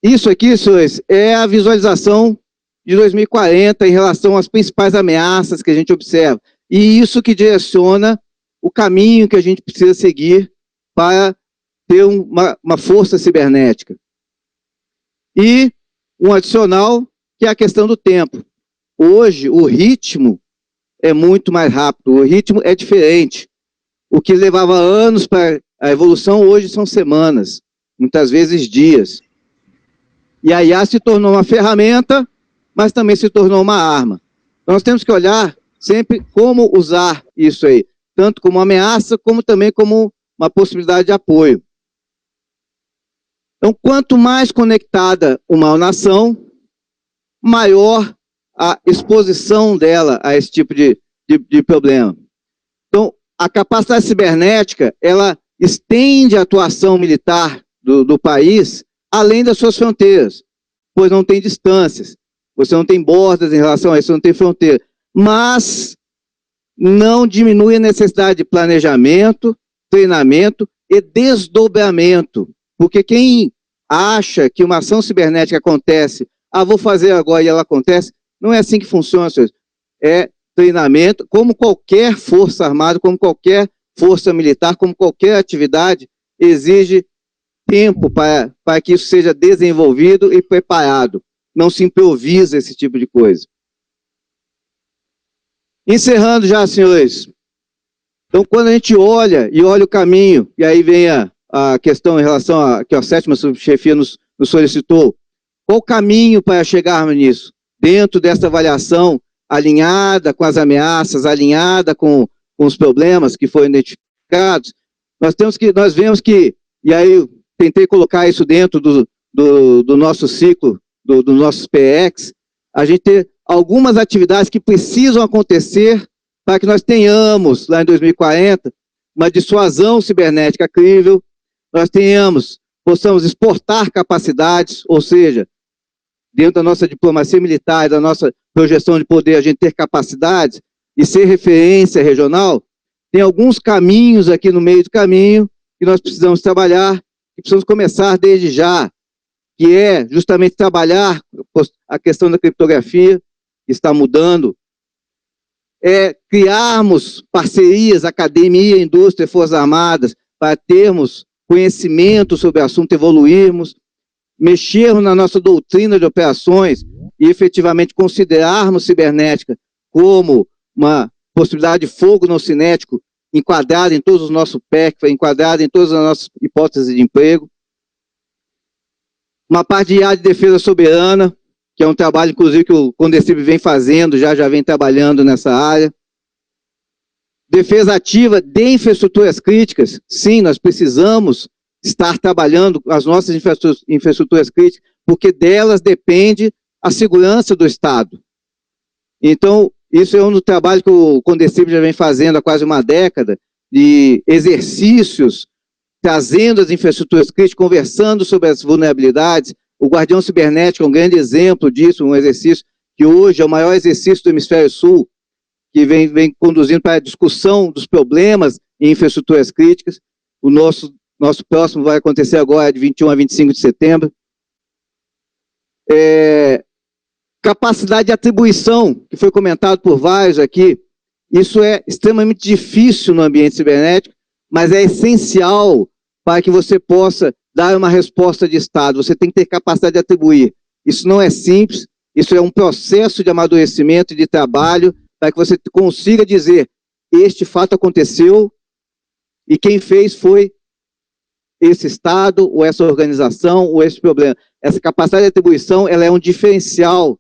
isso aqui, senhores, é a visualização de 2040 em relação às principais ameaças que a gente observa. E isso que direciona o caminho que a gente precisa seguir para ter uma força cibernética. E um adicional, que é a questão do tempo. Hoje, o ritmo é muito mais rápido, o ritmo é diferente. O que levava anos para a evolução, hoje são semanas, muitas vezes dias. E a IA se tornou uma ferramenta, mas também se tornou uma arma. Então, nós temos que olhar sempre como usar isso aí, tanto como ameaça, como também como uma possibilidade de apoio. Então, quanto mais conectada uma nação, maior a exposição dela a esse tipo de problema. Então, a capacidade cibernética, ela estende a atuação militar do país além das suas fronteiras, pois não tem distâncias, você não tem bordas em relação a isso, você não tem fronteira. Mas não diminui a necessidade de planejamento, treinamento e desdobramento. Porque quem acha que uma ação cibernética acontece, vou fazer agora e ela acontece, não é assim que funciona, senhores. É treinamento, como qualquer força armada, como qualquer força militar, como qualquer atividade, exige tempo para que isso seja desenvolvido e preparado. Não se improvisa esse tipo de coisa. Encerrando já, senhores. Então, quando a gente olha o caminho, e aí vem a questão em relação a que a 7ª subchefia nos solicitou, qual o caminho para chegarmos nisso? Dentro dessa avaliação alinhada com as ameaças, alinhada com os problemas que foram identificados, nós vemos que, e aí eu tentei colocar isso dentro do nosso ciclo, dos nossos PX, a gente ter algumas atividades que precisam acontecer para que nós tenhamos, lá em 2040, uma dissuasão cibernética crível, nós possamos exportar capacidades, ou seja, dentro da nossa diplomacia militar, da nossa projeção de poder, a gente ter capacidades e ser referência regional, tem alguns caminhos aqui no meio do caminho que nós precisamos trabalhar, e precisamos começar desde já, que é justamente trabalhar a questão da criptografia, que está mudando, criarmos parcerias, academia, indústria, forças armadas, para termos conhecimento sobre o assunto, evoluirmos, mexermos na nossa doutrina de operações e efetivamente considerarmos cibernética como uma possibilidade de fogo não cinético enquadrada em todos os nossos PEC, enquadrada em todas as nossas hipóteses de emprego. Uma parte de IA de defesa soberana, que é um trabalho, inclusive, que o Condecib vem fazendo, já vem trabalhando nessa área. Defesa ativa de infraestruturas críticas. Sim, nós precisamos estar trabalhando as nossas infraestruturas críticas, porque delas depende a segurança do Estado. Então, isso é um trabalho que o Condecib já vem fazendo há quase uma década, de exercícios, trazendo as infraestruturas críticas, conversando sobre as vulnerabilidades. O Guardião Cibernético é um grande exemplo disso, um exercício que hoje é o maior exercício do Hemisfério Sul, que vem conduzindo para a discussão dos problemas em infraestruturas críticas. O nosso próximo vai acontecer agora de 21 a 25 de setembro. Capacidade de atribuição, que foi comentado por vários aqui, isso é extremamente difícil no ambiente cibernético, mas é essencial para que você possa dar uma resposta de Estado. Você tem que ter capacidade de atribuir. Isso não é simples, isso é um processo de amadurecimento e de trabalho para que você consiga dizer, este fato aconteceu e quem fez foi esse Estado, ou essa organização, ou esse problema. Essa capacidade de atribuição, ela é um diferencial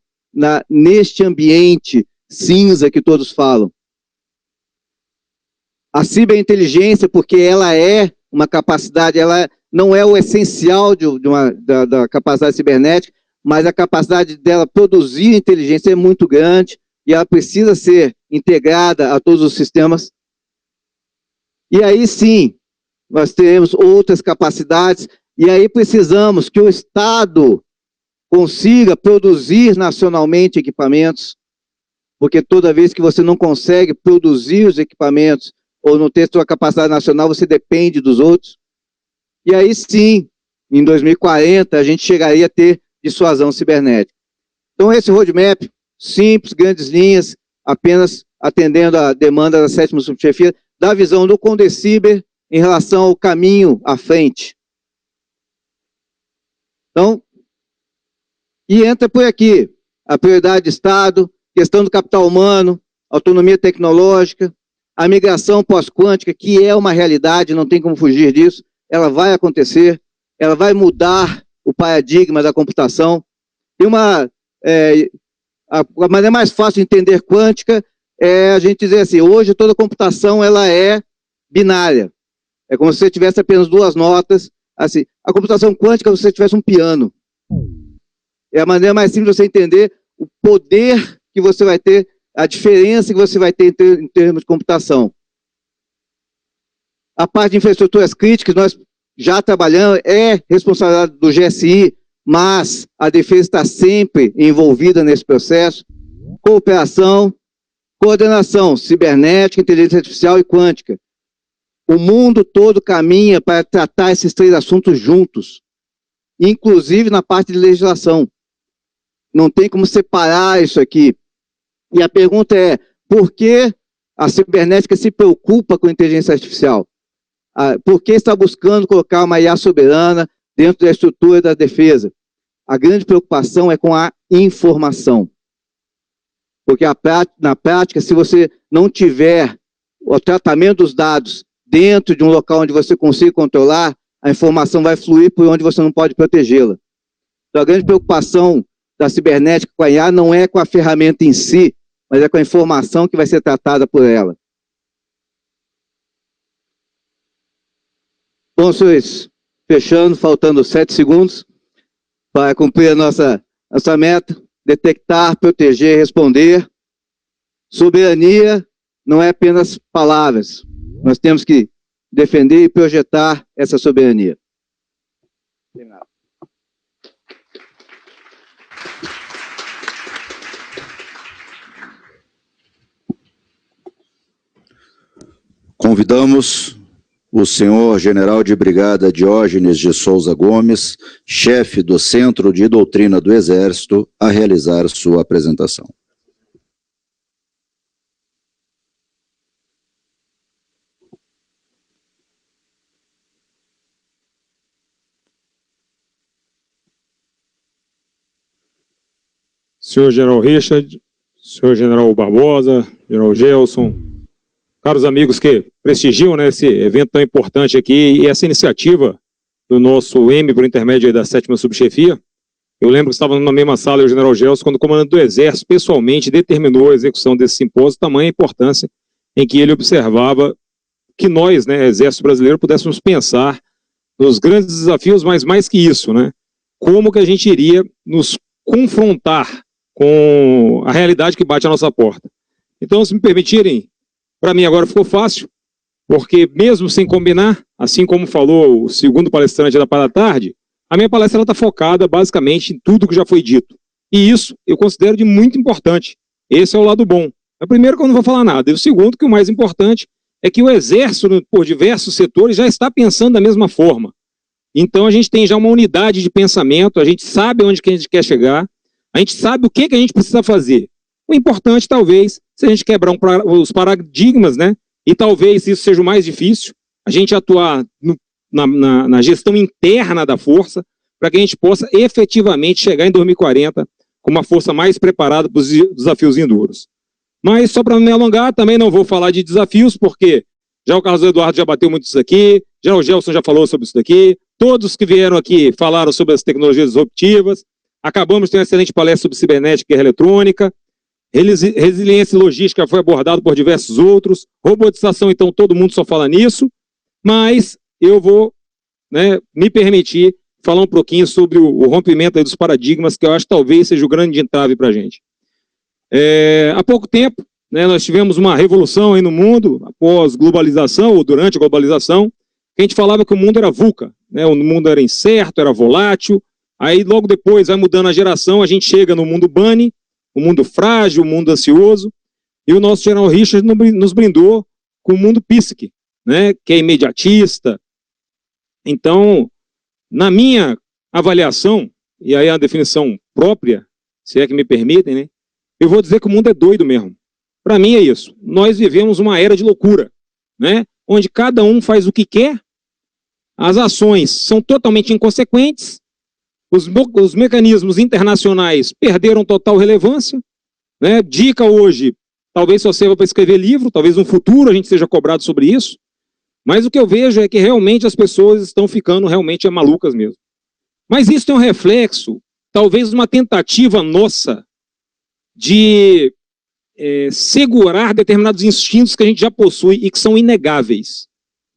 neste ambiente cinza que todos falam. A ciberinteligência, porque ela é uma capacidade, ela não é o essencial da capacidade cibernética, mas a capacidade dela produzir inteligência é muito grande e ela precisa ser integrada a todos os sistemas. E aí sim, nós teremos outras capacidades e aí precisamos que o Estado consiga produzir nacionalmente equipamentos, porque toda vez que você não consegue produzir os equipamentos ou não ter sua capacidade nacional, você depende dos outros. E aí sim, em 2040, a gente chegaria a ter dissuasão cibernética. Então esse roadmap, simples, grandes linhas, apenas atendendo a demanda da 7ª Subchefia, da visão do Condeciber em relação ao caminho à frente. Então, e entra por aqui a prioridade de Estado, questão do capital humano, autonomia tecnológica, a migração pós-quântica, que é uma realidade, não tem como fugir disso, ela vai acontecer, ela vai mudar o paradigma da computação. E a maneira mais fácil de entender quântica é a gente dizer assim, hoje toda computação ela é binária. É como se você tivesse apenas duas notas. Assim, a computação quântica é como se você tivesse um piano. É a maneira mais simples de você entender o poder que você vai ter, a diferença que você vai ter em termos de computação. A parte de infraestruturas críticas, nós já trabalhamos, é responsabilidade do GSI, mas a defesa está sempre envolvida nesse processo. Cooperação, coordenação cibernética, inteligência artificial e quântica. O mundo todo caminha para tratar esses três assuntos juntos, inclusive na parte de legislação. Não tem como separar isso aqui. E a pergunta é, por que a cibernética se preocupa com a inteligência artificial? Por que está buscando colocar uma IA soberana dentro da estrutura da defesa? A grande preocupação é com a informação. Porque na prática, se você não tiver o tratamento dos dados dentro de um local onde você consiga controlar, a informação vai fluir por onde você não pode protegê-la. Então, a grande preocupação da cibernética com a IA não é com a ferramenta em si, mas é com a informação que vai ser tratada por ela. Bom, senhores, fechando, faltando 7 segundos para cumprir a nossa meta, detectar, proteger, responder. Soberania não é apenas palavras, nós temos que defender e projetar essa soberania. Convidamos o senhor general de brigada Diógenes de Souza Gomes, chefe do Centro de Doutrina do Exército, a realizar sua apresentação. Senhor General Richard, senhor General Barbosa, General Gelson, caros amigos que prestigiam, né, esse evento tão importante aqui e essa iniciativa do nosso M, por intermédio aí da 7ª Subchefia. Eu lembro que estava na mesma sala o general Gelson, quando o comandante do Exército pessoalmente determinou a execução desse simpósio, tamanha importância em que ele observava que nós, né, Exército Brasileiro, pudéssemos pensar nos grandes desafios, mas mais que isso, né, como que a gente iria nos confrontar com a realidade que bate à nossa porta. Então, se me permitirem, para mim agora ficou fácil, porque mesmo sem combinar, assim como falou o segundo palestrante da parte da tarde, a minha palestra está focada basicamente em tudo que já foi dito. E isso eu considero de muito importante. Esse é o lado bom. O primeiro que eu não vou falar nada. E o segundo, que o mais importante, é que o Exército, por diversos setores, já está pensando da mesma forma. Então a gente tem já uma unidade de pensamento, a gente sabe onde que a gente quer chegar, a gente sabe o que a gente precisa fazer. O importante, talvez, se a gente quebrar os paradigmas, né? E talvez isso seja o mais difícil, a gente atuar na gestão interna da força, para que a gente possa efetivamente chegar em 2040 com uma força mais preparada para os desafios vindouros. Mas só para não me alongar, também não vou falar de desafios, porque já o Carlos Eduardo já bateu muito isso aqui, já o Gelson já falou sobre isso daqui, todos que vieram aqui falaram sobre as tecnologias disruptivas, acabamos de ter uma excelente palestra sobre cibernética e guerra eletrônica, resiliência e logística foi abordado por diversos outros, robotização, então todo mundo só fala nisso, mas eu vou, né, me permitir falar um pouquinho sobre o rompimento aí dos paradigmas, que eu acho que talvez seja o grande entrave para a gente. Há pouco tempo, né, nós tivemos uma revolução aí no mundo, após globalização, ou durante a globalização, que a gente falava que o mundo era VUCA, né, o mundo era incerto, era volátil, aí logo depois vai mudando a geração, a gente chega no mundo bunny, o mundo frágil, o mundo ansioso, e o nosso general Richard nos brindou com o mundo psíquico, né, que é imediatista. Então, na minha avaliação, e aí a definição própria, se é que me permitem, né, eu vou dizer que o mundo é doido mesmo. Para mim é isso. Nós vivemos uma era de loucura, né, onde cada um faz o que quer, as ações são totalmente inconsequentes, os mecanismos internacionais perderam total relevância, né? Dica hoje, talvez só serva para escrever livro, talvez no futuro a gente seja cobrado sobre isso, mas o que eu vejo é que realmente as pessoas estão ficando realmente malucas mesmo. Mas isso tem um reflexo, talvez uma tentativa nossa de segurar determinados instintos que a gente já possui e que são inegáveis.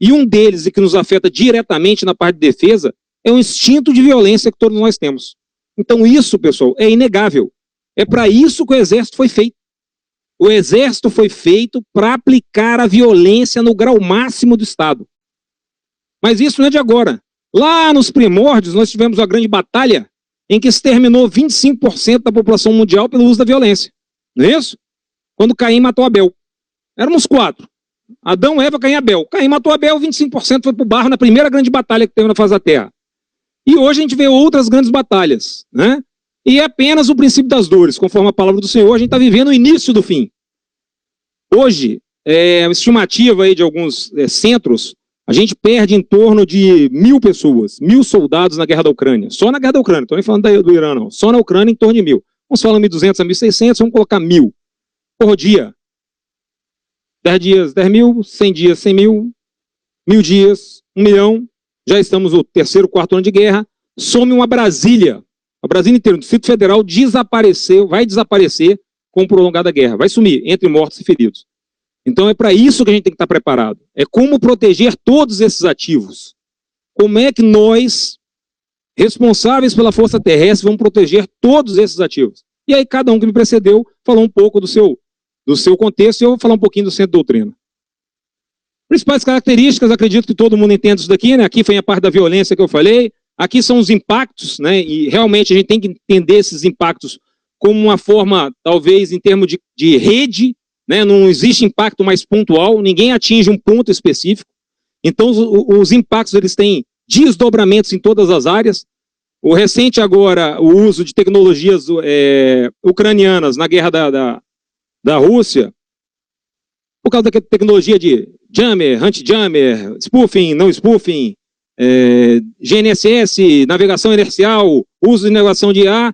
E um deles, e que nos afeta diretamente na parte de defesa, é um instinto de violência que todos nós temos. Então isso, pessoal, é inegável. É para isso que o Exército foi feito. O Exército foi feito para aplicar a violência no grau máximo do Estado. Mas isso não é de agora. Lá nos primórdios, nós tivemos uma grande batalha em que exterminou 25% da população mundial pelo uso da violência. Não é isso? Quando Caim matou Abel. Éramos 4. Adão, Eva, Caim e Abel. Caim matou Abel, 25% foi para o barro na primeira grande batalha que teve na face da Terra. E hoje a gente vê outras grandes batalhas, né? E é apenas o princípio das dores, conforme a palavra do Senhor, a gente está vivendo o início do fim. Hoje, a estimativa aí de alguns centros, a gente perde em torno de 1.000 pessoas, 1.000 soldados na guerra da Ucrânia. Só na guerra da Ucrânia, não estou nem falando do Irã, não. Só na Ucrânia em torno de 1.000. Vamos falar 1.200 a 1.600, vamos colocar 1.000 por dia. 10 dias, 10.000, 100 dias, 100.000, 1.000 dias, 1 milhão. Já estamos no 3º, 4º ano de guerra, some uma Brasília. A Brasília inteira, o Distrito Federal desapareceu, vai desaparecer com prolongada guerra, vai sumir entre mortos e feridos. Então é para isso que a gente tem que estar preparado. É como proteger todos esses ativos. Como é que nós, responsáveis pela Força Terrestre, vamos proteger todos esses ativos? E aí cada um que me precedeu falou um pouco do seu contexto e eu vou falar um pouquinho do centro de doutrina. Principais características, acredito que todo mundo entende isso daqui, né? Aqui foi a parte da violência que eu falei, aqui são os impactos, né? E realmente a gente tem que entender esses impactos como uma forma, talvez, em termos de rede, né? Não existe impacto mais pontual, ninguém atinge um ponto específico. Então, os impactos, eles têm desdobramentos em todas as áreas. O recente agora, o uso de tecnologias ucranianas na guerra da Rússia, por causa da tecnologia de jammer, anti-jammer, spoofing, não spoofing, GNSS, navegação inercial, uso de navegação de IA,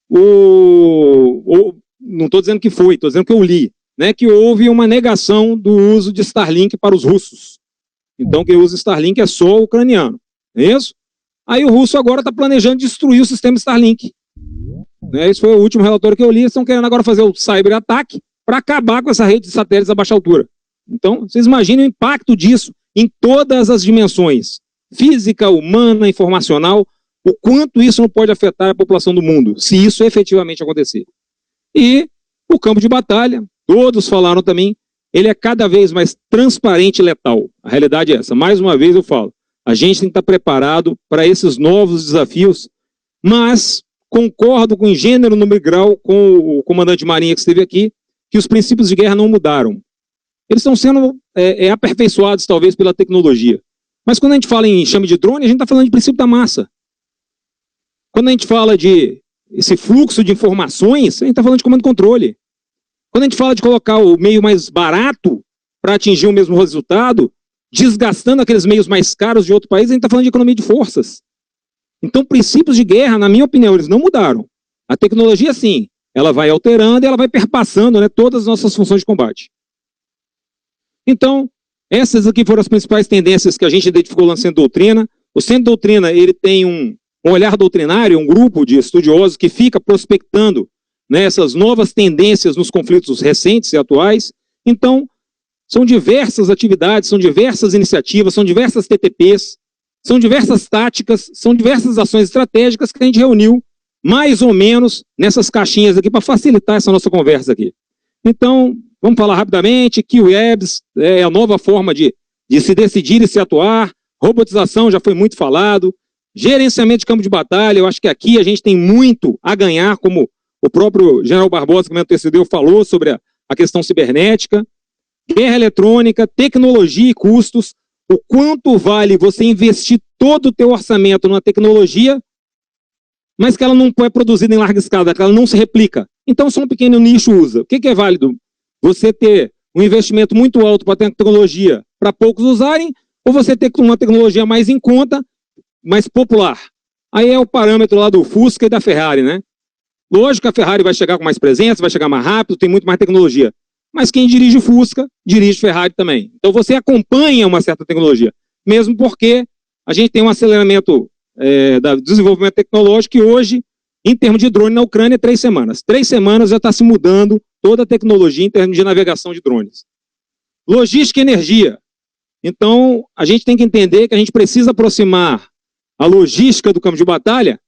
não estou dizendo que foi, estou dizendo que eu li. né, que houve uma negação do uso de Starlink para os russos. Então, quem usa Starlink é só o ucraniano, não é isso? Aí o russo agora está planejando destruir o sistema Starlink. Né, esse foi o último relatório que eu li. Eles estão querendo agora fazer o cyberataque para acabar com essa rede de satélites a baixa altura. Então, vocês imaginem o impacto disso em todas as dimensões, física, humana, informacional, o quanto isso não pode afetar a população do mundo, se isso efetivamente acontecer. E o campo de batalha, todos falaram também, ele é cada vez mais transparente e letal. A realidade é essa. Mais uma vez eu falo, a gente tem que estar preparado para esses novos desafios, mas concordo com, em gênero, número e grau, com o comandante de Marinha que esteve aqui, que os princípios de guerra não mudaram. Eles estão sendo aperfeiçoados, talvez, pela tecnologia. Mas quando a gente fala em enxame de drone, a gente está falando de princípio da massa. Quando a gente fala de esse fluxo de informações, a gente está falando de comando e controle. Quando a gente fala de colocar o meio mais barato para atingir o mesmo resultado, desgastando aqueles meios mais caros de outro país, a gente está falando de economia de forças. Então, princípios de guerra, na minha opinião, eles não mudaram. A tecnologia, sim, ela vai alterando e ela vai perpassando, né, todas as nossas funções de combate. Então, essas aqui foram as principais tendências que a gente identificou lá no Centro Doutrina. O Centro Doutrina, ele tem um olhar doutrinário, um grupo de estudiosos que fica prospectando, né, essas novas tendências nos conflitos recentes e atuais. Então, são diversas atividades, são diversas iniciativas, são diversas TTPs, são diversas táticas, são diversas ações estratégicas que a gente reuniu mais ou menos nessas caixinhas aqui para facilitar essa nossa conversa aqui. Então, vamos falar rapidamente, Keywebs é a nova forma de se decidir e se atuar, robotização já foi muito falado, gerenciamento de campo de batalha, eu acho que aqui a gente tem muito a ganhar, como o próprio general Barbosa, que me antecedeu, falou sobre a questão cibernética, guerra eletrônica, tecnologia e custos, o quanto vale você investir todo o teu orçamento numa tecnologia, mas que ela não é produzida em larga escala, que ela não se replica. Então só um pequeno nicho usa. O que é válido? Você ter um investimento muito alto para tecnologia para poucos usarem, ou você ter uma tecnologia mais em conta, mais popular. Aí é o parâmetro lá do Fusca e da Ferrari, né? Lógico que a Ferrari vai chegar com mais presença, vai chegar mais rápido, tem muito mais tecnologia. Mas quem dirige o Fusca, dirige Ferrari também. Então você acompanha uma certa tecnologia, mesmo porque a gente tem um aceleramento do desenvolvimento tecnológico que hoje, em termos de drone na Ucrânia, é 3 semanas. 3 semanas já está se mudando toda a tecnologia em termos de navegação de drones. Logística e energia. Então, a gente tem que entender que a gente precisa aproximar a logística do campo de batalha,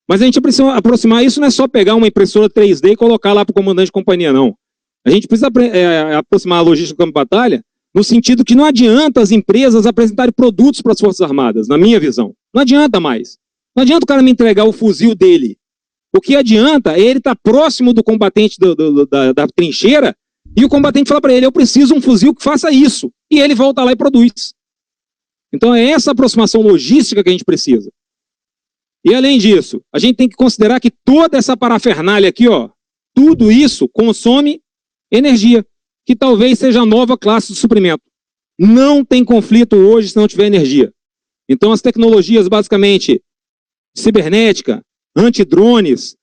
mas a gente precisa aproximar isso, não é só pegar uma impressora 3D e colocar lá para o comandante de companhia, não. A gente precisa aproximar a logística do campo de batalha no sentido que não adianta as empresas apresentarem produtos para as Forças Armadas, na minha visão. Não adianta mais. Não adianta o cara me entregar o fuzil dele. O que adianta é ele estar próximo do combatente da trincheira e o combatente falar para ele, eu preciso de um fuzil que faça isso. E ele volta lá e produz. Então é essa aproximação logística que a gente precisa. E além disso, a gente tem que considerar que toda essa parafernália aqui, ó, tudo isso consome energia, que talvez seja a nova classe de suprimento. Não tem conflito hoje se não tiver energia. Então as tecnologias basicamente cibernética, antidrones,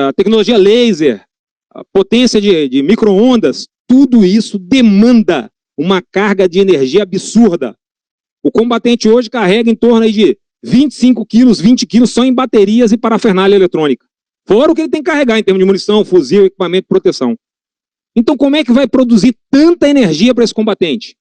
a tecnologia laser, a potência de micro-ondas, tudo isso demanda uma carga de energia absurda. O combatente hoje carrega em torno aí de 25 quilos, 20 quilos só em baterias e parafernália eletrônica. Fora o que ele tem que carregar em termos de munição, fuzil, equipamento de proteção. Então como é que vai produzir tanta energia para esse combatente?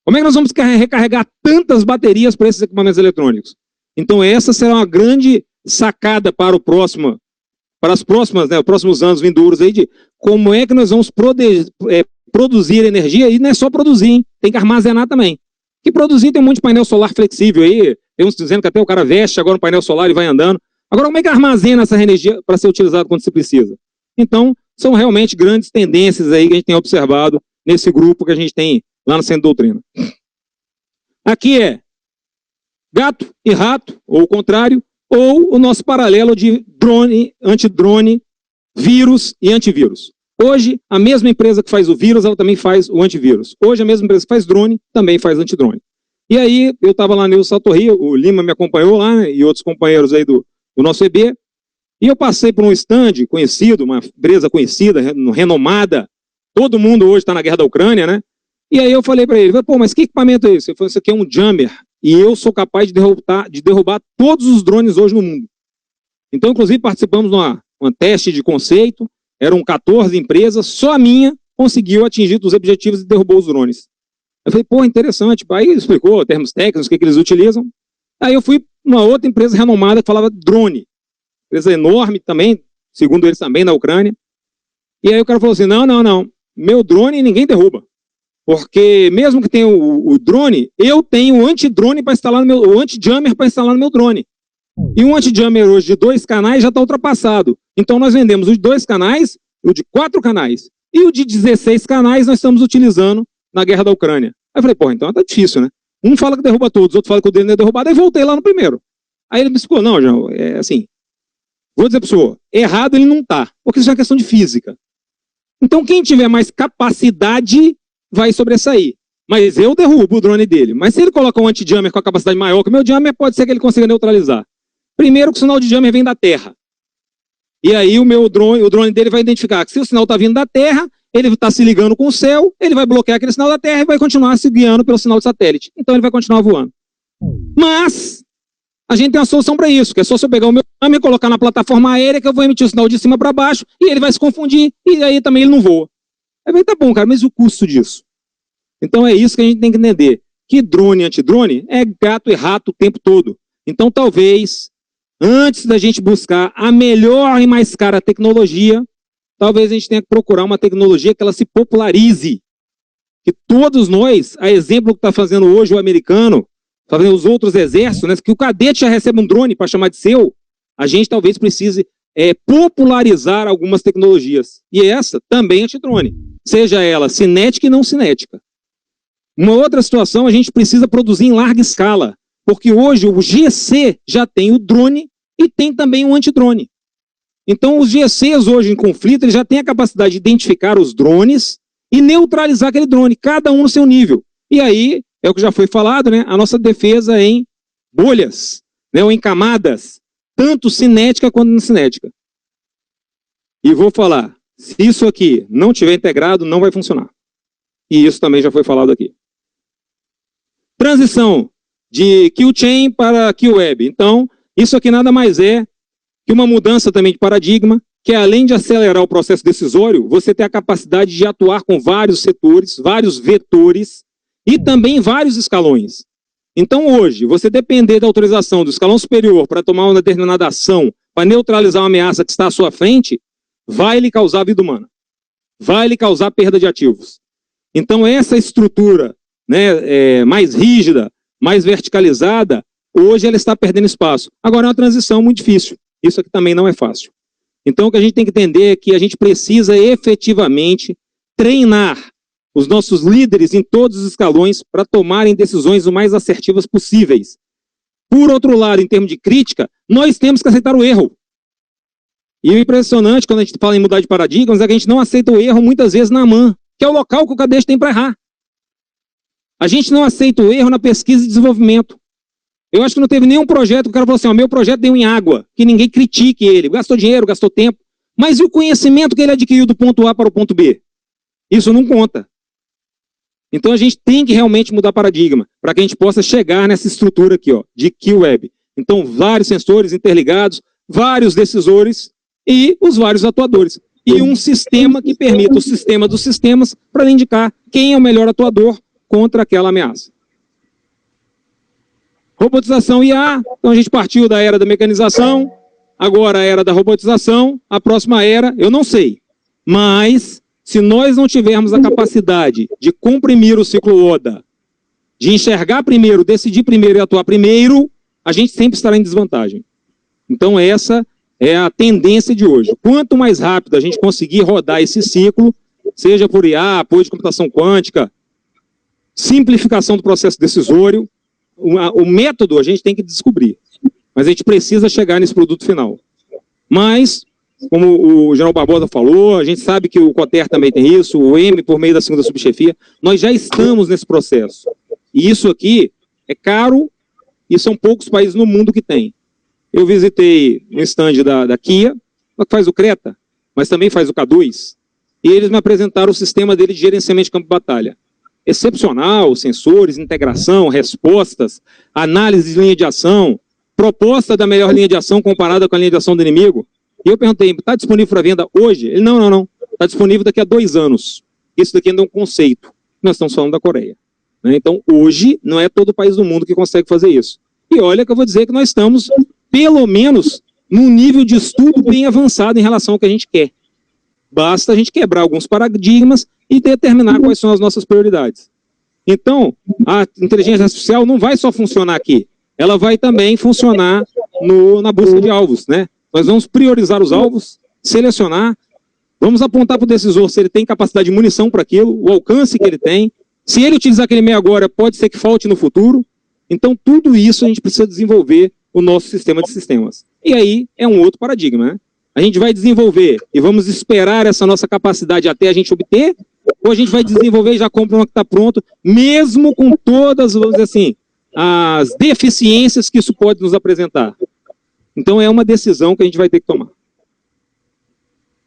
Como é que nós vamos recarregar tantas baterias para esses equipamentos eletrônicos? Então essa será uma grande sacada para os próximos anos vindouros aí de como é que nós vamos produzir energia, e não é só produzir, hein? Tem que armazenar também. Que produzir tem um monte de painel solar flexível aí, tem uns dizendo que até o cara veste agora um painel solar e vai andando. Agora como é que armazena essa energia para ser utilizada quando se precisa? Então são realmente grandes tendências aí que a gente tem observado nesse grupo que a gente tem lá no Centro Doutrina. Aqui é gato e rato, ou o contrário, ou o nosso paralelo de drone, antidrone, vírus e antivírus. Hoje, a mesma empresa que faz o vírus, ela também faz o antivírus. Hoje, a mesma empresa que faz drone, também faz antidrone. E aí, eu estava lá no Satorri, o Lima me acompanhou lá, né, e outros companheiros aí do nosso EB, e eu passei por um stand conhecido, uma empresa conhecida, renomada, todo mundo hoje está na guerra da Ucrânia, né? E aí eu falei para ele, pô, mas que equipamento é esse? Ele falou, isso aqui é um jammer, e eu sou capaz de derrubar todos os drones hoje no mundo. Então, inclusive, participamos de um teste de conceito, eram 14 empresas, só a minha conseguiu atingir os objetivos e derrubou os drones. Eu falei, pô, interessante. Aí ele explicou termos técnicos, o que eles utilizam. Aí eu fui numa outra empresa renomada que falava drone. Empresa enorme também, segundo eles também, na Ucrânia. E aí o cara falou assim, não, meu drone ninguém derruba. Porque mesmo que tenha o drone, eu tenho o anti-drone para instalar no meu, o anti-jammer para instalar no meu drone. E um anti-jammer hoje de 2 canais já está ultrapassado. Então nós vendemos o de 2 canais, o de 4 canais. E o de 16 canais nós estamos utilizando na guerra da Ucrânia. Aí eu falei, pô, então tá difícil, né? Um fala que derruba todos, outro fala que o dele não é derrubado, aí voltei lá no primeiro. Aí ele me explicou, não, João, é assim, vou dizer para o senhor, errado ele não tá, porque isso é uma questão de física. Então quem tiver mais capacidade vai sobressair. Mas eu derrubo o drone dele. Mas se ele coloca um anti-jammer com a capacidade maior que o meu jammer, pode ser que ele consiga neutralizar. Primeiro que o sinal de jammer vem da Terra. E aí o drone dele vai identificar que se o sinal está vindo da Terra, ele está se ligando com o céu, ele vai bloquear aquele sinal da Terra e vai continuar se guiando pelo sinal de satélite. Então ele vai continuar voando. Mas a gente tem uma solução para isso, que é só se eu pegar o meu jammer e colocar na plataforma aérea que eu vou emitir o sinal de cima para baixo e ele vai se confundir e aí também ele não voa. Aí vai, tá bom, cara, mas o custo disso? Então é isso que a gente tem que entender. Que drone e antidrone é gato e rato o tempo todo. Então talvez, antes da gente buscar a melhor e mais cara tecnologia, talvez a gente tenha que procurar uma tecnologia que ela se popularize. Que todos nós, a exemplo que está fazendo hoje o americano, fazendo os outros exércitos, né, que o cadete já recebe um drone para chamar de seu, a gente talvez precise popularizar algumas tecnologias. E essa também é antidrone. Seja ela cinética e não cinética. Uma outra situação, a gente precisa produzir em larga escala, porque hoje o GC já tem o drone e tem também o antidrone. Então os GCs hoje em conflito, eles já têm a capacidade de identificar os drones e neutralizar aquele drone, cada um no seu nível. E aí, é o que já foi falado, né? A nossa defesa em bolhas, né? Ou em camadas, tanto cinética quanto não cinética. E vou falar, se isso aqui não tiver integrado, não vai funcionar. E isso também já foi falado aqui. Transição de Q-Chain para Q-Web. Então, isso aqui nada mais é que uma mudança também de paradigma, que além de acelerar o processo decisório, você tem a capacidade de atuar com vários setores, vários vetores e também vários escalões. Então, hoje, você depender da autorização do escalão superior para tomar uma determinada ação, para neutralizar uma ameaça que está à sua frente, vai lhe causar vida humana. Vai lhe causar perda de ativos. Então, essa estrutura, né, mais rígida, mais verticalizada, hoje ela está perdendo espaço. Agora é uma transição muito difícil. Isso aqui também não é fácil. Então o que a gente tem que entender é que a gente precisa efetivamente treinar os nossos líderes em todos os escalões para tomarem decisões o mais assertivas possíveis. Por outro lado, em termos de crítica, nós temos que aceitar o erro. E o impressionante quando a gente fala em mudar de paradigmas é que a gente não aceita o erro muitas vezes na AMAN, que é o local que o cadete tem para errar. A gente não aceita o erro na pesquisa e desenvolvimento. Eu acho que não teve nenhum projeto que o cara falou assim, ó, meu projeto deu em água, que ninguém critique ele, gastou dinheiro, gastou tempo, mas e o conhecimento que ele adquiriu do ponto A para o ponto B? Isso não conta. Então a gente tem que realmente mudar paradigma, para que a gente possa chegar nessa estrutura aqui, ó, de Q-Web. Então vários sensores interligados, vários decisores e os vários atuadores. E um sistema que permita o sistema dos sistemas para indicar quem é o melhor atuador contra aquela ameaça. Robotização IA, então a gente partiu da era da mecanização, agora a era da robotização, a próxima era, eu não sei. Mas, se nós não tivermos a capacidade de comprimir o ciclo ODA, de enxergar primeiro, decidir primeiro e atuar primeiro, a gente sempre estará em desvantagem. Então essa é a tendência de hoje. Quanto mais rápido a gente conseguir rodar esse ciclo, seja por IA, apoio de computação quântica, simplificação do processo decisório, o método a gente tem que descobrir, mas a gente precisa chegar nesse produto final. Mas, como o General Barbosa falou, a gente sabe que o COTER também tem isso, o M por meio da 2ª subchefia, nós já estamos nesse processo. E isso aqui é caro e são poucos países no mundo que tem. Eu visitei um stand da Kia, que faz o Creta, mas também faz o K2, e eles me apresentaram o sistema dele de gerenciamento de campo de batalha. Excepcional, sensores, integração, respostas, análise de linha de ação, proposta da melhor linha de ação comparada com a linha de ação do inimigo. E eu perguntei, está disponível para venda hoje? Ele, não. Está disponível daqui a 2 anos. Isso daqui ainda é um conceito. Nós estamos falando da Coreia. Né? Então, hoje, não é todo país do mundo que consegue fazer isso. E olha que eu vou dizer que nós estamos, pelo menos, num nível de estudo bem avançado em relação ao que a gente quer. Basta a gente quebrar alguns paradigmas e determinar quais são as nossas prioridades. Então, a inteligência artificial não vai só funcionar aqui, ela vai também funcionar na busca de alvos, né? Nós vamos priorizar os alvos, selecionar, vamos apontar para o decisor se ele tem capacidade de munição para aquilo, o alcance que ele tem. Se ele utilizar aquele meio agora, pode ser que falte no futuro. Então, tudo isso a gente precisa desenvolver o nosso sistema de sistemas. E aí é um outro paradigma, né? A gente vai desenvolver e vamos esperar essa nossa capacidade até a gente obter, ou a gente vai desenvolver e já compra uma que está pronto, mesmo com todas, vamos dizer assim, as deficiências que isso pode nos apresentar. Então é uma decisão que a gente vai ter que tomar.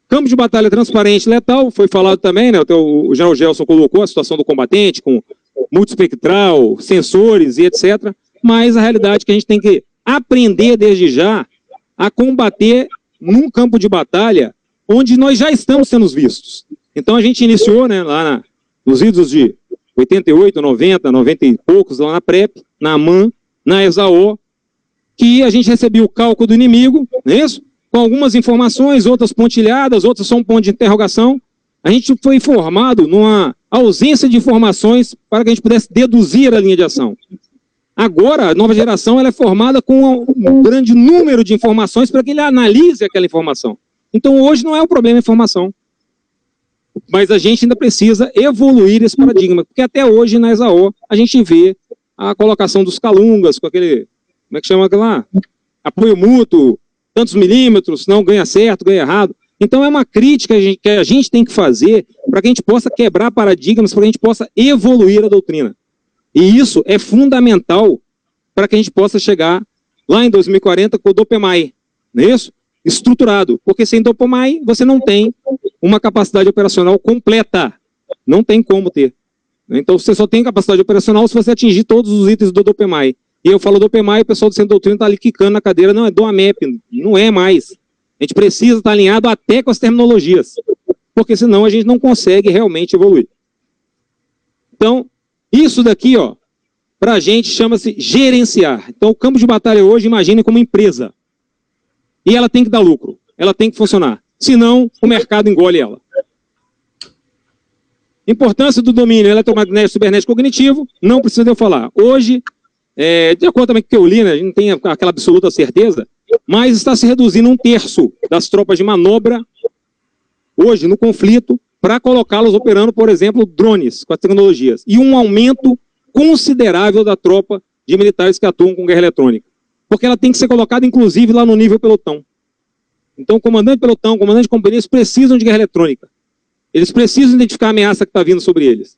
Campo de batalha transparente e letal, foi falado também, né? O general Gelson colocou a situação do combatente, com multiespectral, sensores e etc. Mas a realidade é que a gente tem que aprender desde já a combater num campo de batalha onde nós já estamos sendo vistos. Então a gente iniciou, né, lá nos idos de 88, 90, 90 e poucos, lá na PrEP, na AMAN, na ESAO, que a gente recebia o cálculo do inimigo, não é isso? Com algumas informações, outras pontilhadas, outras só um ponto de interrogação. A gente foi informado numa ausência de informações para que a gente pudesse deduzir a linha de ação. Agora, a nova geração ela é formada com um grande número de informações para que ele analise aquela informação. Então, hoje não é o problema a informação. Mas a gente ainda precisa evoluir esse paradigma, porque até hoje na ESAO a gente vê a colocação dos calungas com aquele, como é que chama aquilo lá? Apoio mútuo, tantos milímetros, não ganha certo, ganha errado. Então é uma crítica que a gente tem que fazer para que a gente possa quebrar paradigmas, para que a gente possa evoluir a doutrina. E isso é fundamental para que a gente possa chegar lá em 2040 com o DOPEMAI, não é isso? Estruturado, porque sem DOPEMAI você não tem uma capacidade operacional completa, não tem como ter. Então você só tem capacidade operacional se você atingir todos os itens do DOPEMAI. E eu falo DOPEMAI, o pessoal do Centro de Doutrina está ali quicando na cadeira, não, é DOAMEP, não é mais. A gente precisa estar alinhado até com as terminologias, porque senão a gente não consegue realmente evoluir. Então, isso daqui, ó, para a gente chama-se gerenciar. Então, o campo de batalha hoje, imagine como empresa. E ela tem que dar lucro, ela tem que funcionar. Senão, o mercado engole ela. Importância do domínio eletromagnético cibernético cognitivo, não precisa de eu falar. Hoje, de acordo também com o que eu li, né, a gente não tem aquela absoluta certeza, mas está se reduzindo 1/3 das tropas de manobra, hoje, no conflito, para colocá-los operando, por exemplo, drones com as tecnologias. E um aumento considerável da tropa de militares que atuam com guerra eletrônica. Porque ela tem que ser colocada, inclusive, lá no nível pelotão. Então, o comandante de pelotão, o comandante de companhia, eles precisam de guerra eletrônica. Eles precisam identificar a ameaça que está vindo sobre eles.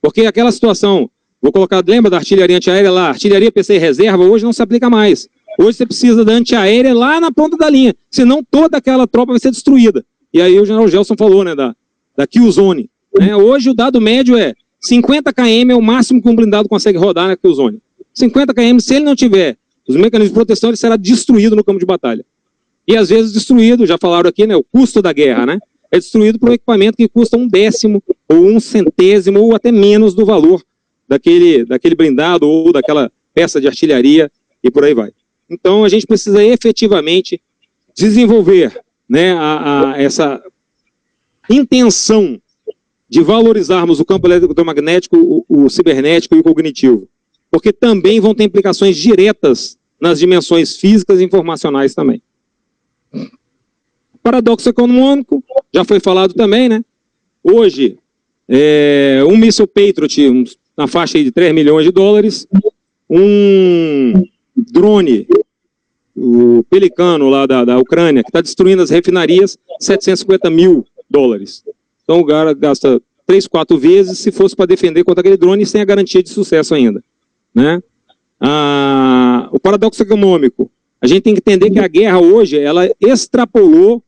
Porque aquela situação, vou colocar, lembra da artilharia antiaérea lá? Artilharia PC reserva, hoje não se aplica mais. Hoje você precisa da antiaérea lá na ponta da linha. Senão toda aquela tropa vai ser destruída. E aí o general Gelson falou, né, da kill zone. Né? Hoje o dado médio é 50 km é o máximo que um blindado consegue rodar na kill zone. 50 km, se ele não tiver os mecanismos de proteção, ele será destruído no campo de batalha. E às vezes destruído, já falaram aqui, né, o custo da guerra, né? É destruído por um equipamento que custa 1/10 ou 1/100 ou até menos do valor daquele blindado ou daquela peça de artilharia e por aí vai. Então a gente precisa efetivamente desenvolver, né, essa intenção de valorizarmos o campo eletromagnético, o cibernético e o cognitivo, porque também vão ter implicações diretas nas dimensões físicas e informacionais também. Paradoxo econômico, já foi falado também, né? Hoje, um míssil Patriot na faixa aí de 3 milhões de dólares, um drone, o Pelicano lá da Ucrânia, que está destruindo as refinarias, 750 mil dólares. Então o cara gasta 3, 4 vezes se fosse para defender contra aquele drone sem a garantia de sucesso ainda. Né? O paradoxo econômico. A gente tem que entender que a guerra hoje, ela extrapolou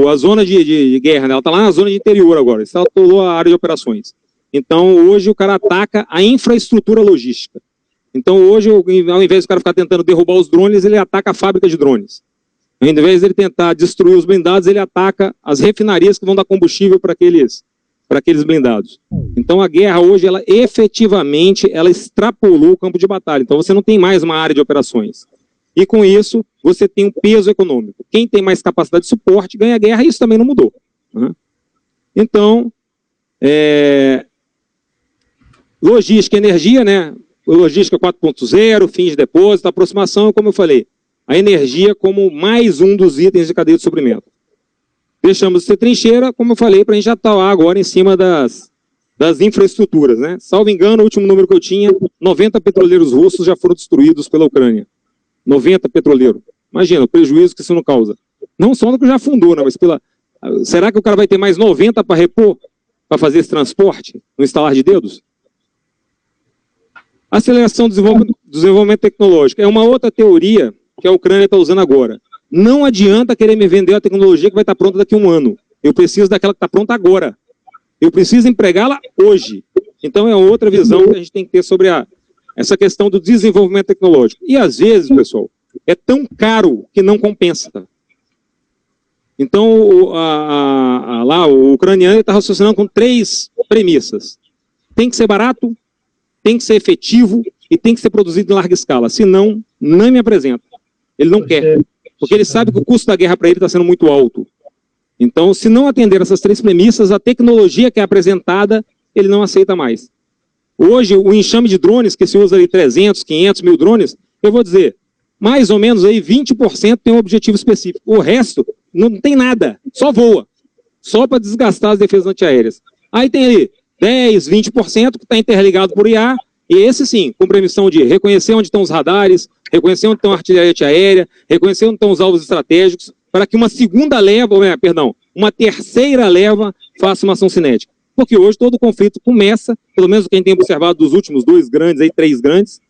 a zona de guerra, né? Ela está lá na zona de interior agora, instalou a área de operações. Então, hoje o cara ataca a infraestrutura logística. Então, hoje, ao invés do cara ficar tentando derrubar os drones, ele ataca a fábrica de drones. Ao invés de ele tentar destruir os blindados, ele ataca as refinarias que vão dar combustível para aqueles blindados. Então, a guerra hoje, ela efetivamente, ela extrapolou o campo de batalha. Então, você não tem mais uma área de operações. E com isso, você tem um peso econômico. Quem tem mais capacidade de suporte ganha a guerra, e isso também não mudou. Né? Então, logística e energia, né? Logística 4.0, fins de depósito, aproximação, como eu falei, a energia como mais um dos itens de cadeia de suprimento. Deixamos de ser trincheira, como eu falei, para a gente já atuar agora em cima das infraestruturas, né? Salvo engano, o último número que eu tinha, 90 petroleiros russos já foram destruídos pela Ucrânia. 90 petroleiros. Imagina o prejuízo que isso não causa. Não só no que já afundou, né? Mas será que o cara vai ter mais 90 para repor, para fazer esse transporte, no estalar de dedos? Aceleração do desenvolvimento tecnológico. É uma outra teoria que a Ucrânia está usando agora. Não adianta querer me vender a tecnologia que vai estar pronta daqui a um ano. Eu preciso daquela que está pronta agora. Eu preciso empregá-la hoje. Então é outra visão que a gente tem que ter sobre essa questão do desenvolvimento tecnológico. E às vezes, pessoal, é tão caro que não compensa. Então o ucraniano está raciocinando com 3 premissas. Tem que ser barato, tem que ser efetivo e tem que ser produzido em larga escala. Senão, não me apresenta. Ele não quer. Porque ele sabe que o custo da guerra para ele está sendo muito alto. Então, se não atender essas 3 premissas, a tecnologia que é apresentada, ele não aceita mais. Hoje, o enxame de drones, que se usa ali 300, 500 mil drones, eu vou dizer, mais ou menos aí 20% tem um objetivo específico. O resto não tem nada, só voa. Só para desgastar as defesas antiaéreas. Aí tem ali 10, 20% que está interligado por IA, e esse sim, com permissão de reconhecer onde estão os radares, reconhecer onde estão a artilharia antiaérea, reconhecer onde estão os alvos estratégicos, para que uma terceira leva faça uma ação cinética. Porque hoje todo o conflito começa, pelo menos o que a gente tem observado dos últimos 2 grandes, 3 grandes,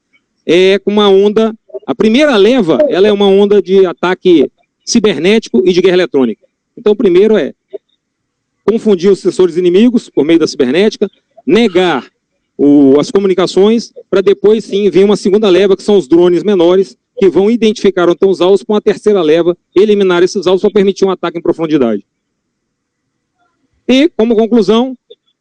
com uma onda, a primeira leva, ela é uma onda de ataque cibernético e de guerra eletrônica. Então o primeiro é confundir os sensores inimigos por meio da cibernética, negar as comunicações, para depois sim vir uma segunda leva, que são os drones menores, que vão identificar onde estão os alvos, com a terceira leva, eliminar esses alvos para permitir um ataque em profundidade. E, como conclusão,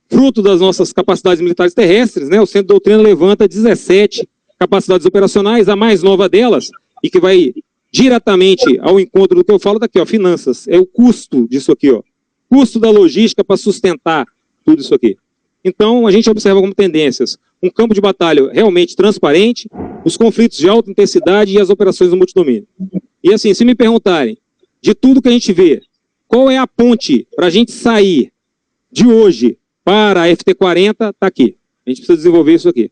fruto das nossas capacidades militares terrestres, né, o Centro de Doutrina levanta 17 capacidades operacionais, a mais nova delas, e que vai diretamente ao encontro do que eu falo daqui, ó, finanças, é o custo disso aqui, ó. Custo da logística para sustentar tudo isso aqui. Então, a gente observa como tendências um campo de batalha realmente transparente, os conflitos de alta intensidade e as operações no multidomínio. E assim, se me perguntarem, de tudo que a gente vê, qual é a ponte para a gente sair de hoje para a FT40, está aqui. A gente precisa desenvolver isso aqui.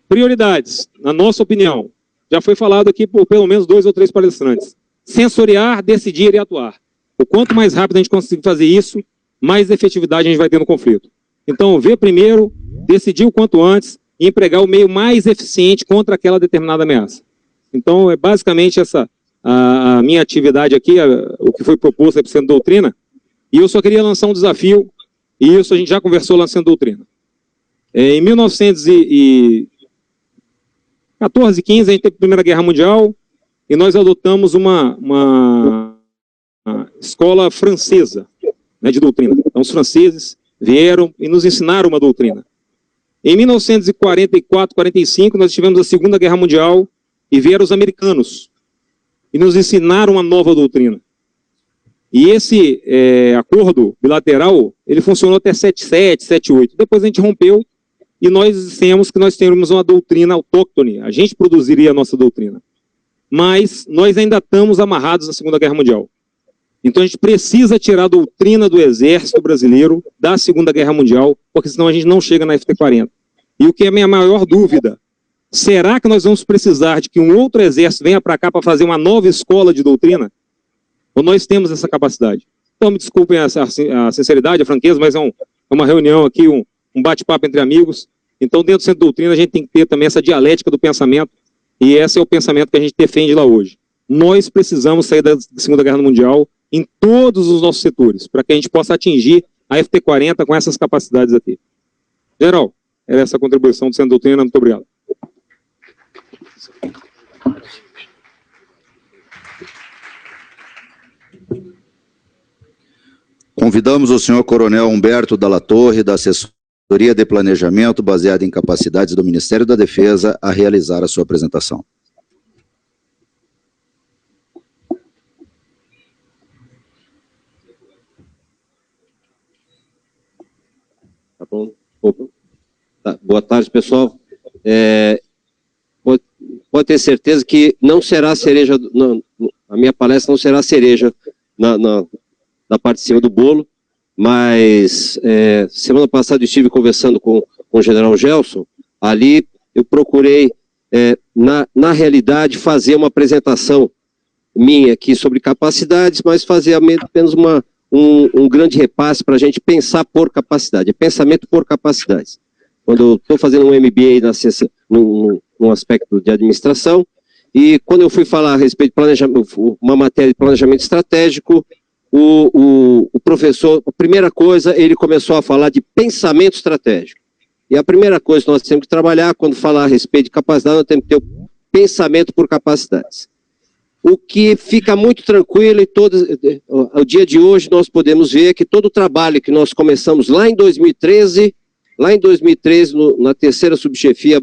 Prioridades, na nossa opinião, já foi falado aqui por pelo menos 2 ou 3 palestrantes. Sensoriar, decidir e atuar. O quanto mais rápido a gente conseguir fazer isso, mais efetividade a gente vai ter no conflito. Então, ver primeiro, decidir o quanto antes e empregar o meio mais eficiente contra aquela determinada ameaça. Então, é basicamente essa a minha atividade aqui, o que foi proposto aí para o Centro de Doutrina, e eu só queria lançar um desafio, e isso a gente já conversou lá no Centro de Doutrina. Em 1914, 15, a gente teve a Primeira Guerra Mundial, e nós adotamos uma escola francesa, né, de doutrina. Então, os franceses vieram e nos ensinaram uma doutrina. Em 1944, 45, nós tivemos a Segunda Guerra Mundial e vieram os americanos e nos ensinaram uma nova doutrina. E esse acordo bilateral, ele funcionou até 77, 78. Depois a gente rompeu e nós dissemos que nós teríamos uma doutrina autóctone. A gente produziria a nossa doutrina. Mas nós ainda estamos amarrados na Segunda Guerra Mundial. Então a gente precisa tirar a doutrina do Exército Brasileiro da Segunda Guerra Mundial, porque senão a gente não chega na FT40. E o que é a minha maior dúvida, será que nós vamos precisar de que um outro exército venha para cá para fazer uma nova escola de doutrina? Ou nós temos essa capacidade? Então me desculpem a sinceridade, a franqueza, mas é uma reunião aqui, um bate-papo entre amigos. Então dentro do Centro de Doutrina a gente tem que ter também essa dialética do pensamento, e esse é o pensamento que a gente defende lá hoje. Nós precisamos sair da Segunda Guerra Mundial em todos os nossos setores, para que a gente possa atingir a FT-40 com essas capacidades aqui. General, era essa a contribuição do Centro de Doutrina. Muito obrigado. Convidamos o senhor Coronel Humberto Dalla Torre, da Assessoria de Planejamento baseada em capacidades do Ministério da Defesa, a realizar a sua apresentação. Tá bom? Tá. Boa tarde, pessoal. Pode ter certeza que não será cereja, a minha palestra não será cereja na parte de cima do bolo, mas semana passada eu estive conversando com o General Gelson. Ali eu procurei, na realidade, fazer uma apresentação minha aqui sobre capacidades, mas fazer apenas um grande repasse para a gente pensar por capacidade, pensamento por capacidades. Quando eu estou fazendo um MBA num aspecto de administração, e quando eu fui falar a respeito de planejamento, uma matéria de planejamento estratégico, o professor, a primeira coisa, ele começou a falar de pensamento estratégico. E a primeira coisa que nós temos que trabalhar, quando falar a respeito de capacidade, nós temos que ter o pensamento por capacidades. O que fica muito tranquilo, e o dia de hoje nós podemos ver que todo o trabalho que nós começamos lá em 2013, na terceira subchefia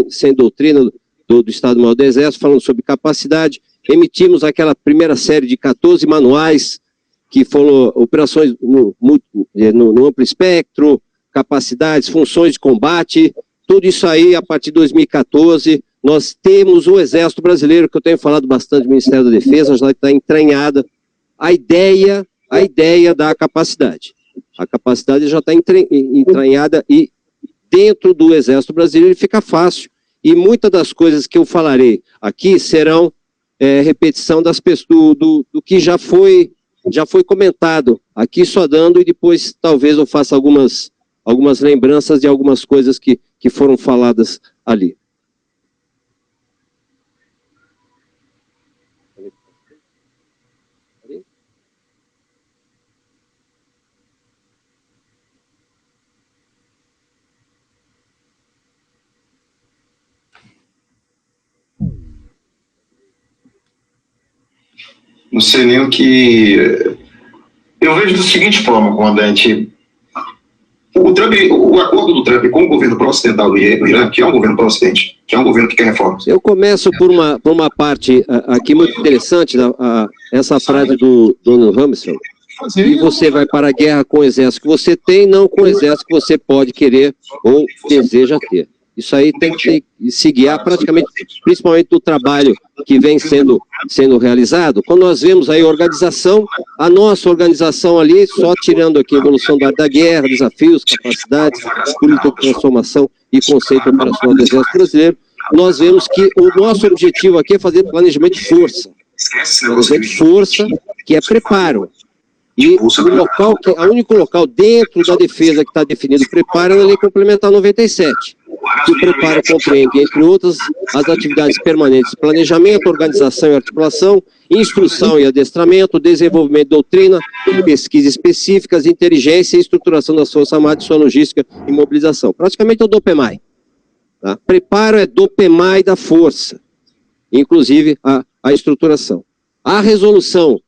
sem doutrina do Estado-Maior do Exército, falando sobre capacidade, emitimos aquela primeira série de 14 manuais, que foram operações no amplo espectro, capacidades, funções de combate, tudo isso aí, a partir de 2014, nós temos o Exército Brasileiro, que eu tenho falado bastante do Ministério da Defesa, já está entranhada a ideia da capacidade. A capacidade já está entranhada e dentro do Exército Brasileiro fica fácil. E muitas das coisas que eu falarei aqui serão repetição do que já foi comentado aqui, só dando, e depois talvez eu faça algumas lembranças de algumas coisas que foram faladas ali. Não sei nem o que... Eu vejo da seguinte forma, comandante. O acordo do Trump com o governo pró-ocidental do Irã, que é um governo pró-ocidente, que é um governo que quer reformas. Eu começo por uma parte aqui muito interessante, essa frase do Donald Rumsfeld. E você vai para a guerra com o exército que você tem, não com o exército que você pode querer ou deseja ter. Isso aí tem que se guiar praticamente, principalmente do trabalho que vem sendo realizado. Quando nós vemos aí a nossa organização ali, só tirando aqui a evolução da guerra, desafios, capacidades, política de transformação e conceito operacional do Exército Brasileiro, nós vemos que o nosso objetivo aqui é fazer planejamento de força. Planejamento de força, que é preparo. E o único local dentro da defesa que está definido preparo é a Lei Complementar 97. Que o preparo compreende, entre outras, as atividades permanentes de planejamento, organização e articulação, instrução e adestramento, desenvolvimento de doutrina, pesquisa específicas, inteligência e estruturação das Forças Armadas, sua logística e mobilização. Praticamente é o DOPEMAI. Tá? Preparo é DOPEMAI da força, inclusive a estruturação. A resolução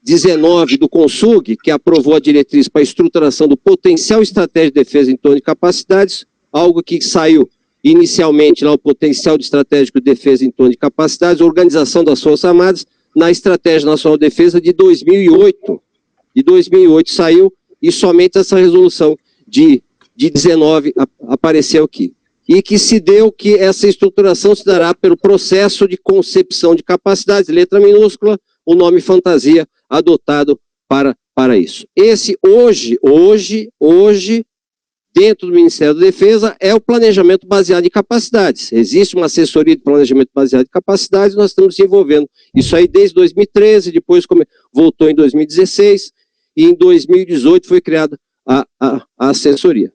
19 do CONSUG, que aprovou a diretriz para a estruturação do potencial estratégico de defesa em torno de capacidades, algo que saiu inicialmente lá, o potencial de estratégico de defesa em torno de capacidades, organização das Forças Armadas, na Estratégia Nacional de Defesa de 2008. De 2008 saiu, e somente essa resolução de 19 apareceu aqui. E que se deu que essa estruturação se dará pelo processo de concepção de capacidades, letra minúscula, o nome fantasia adotado para isso. Esse hoje, dentro do Ministério da Defesa, é o planejamento baseado em capacidades. Existe uma assessoria de planejamento baseado em capacidades, nós estamos desenvolvendo isso aí desde 2013, depois voltou em 2016, e em 2018 foi criada a assessoria.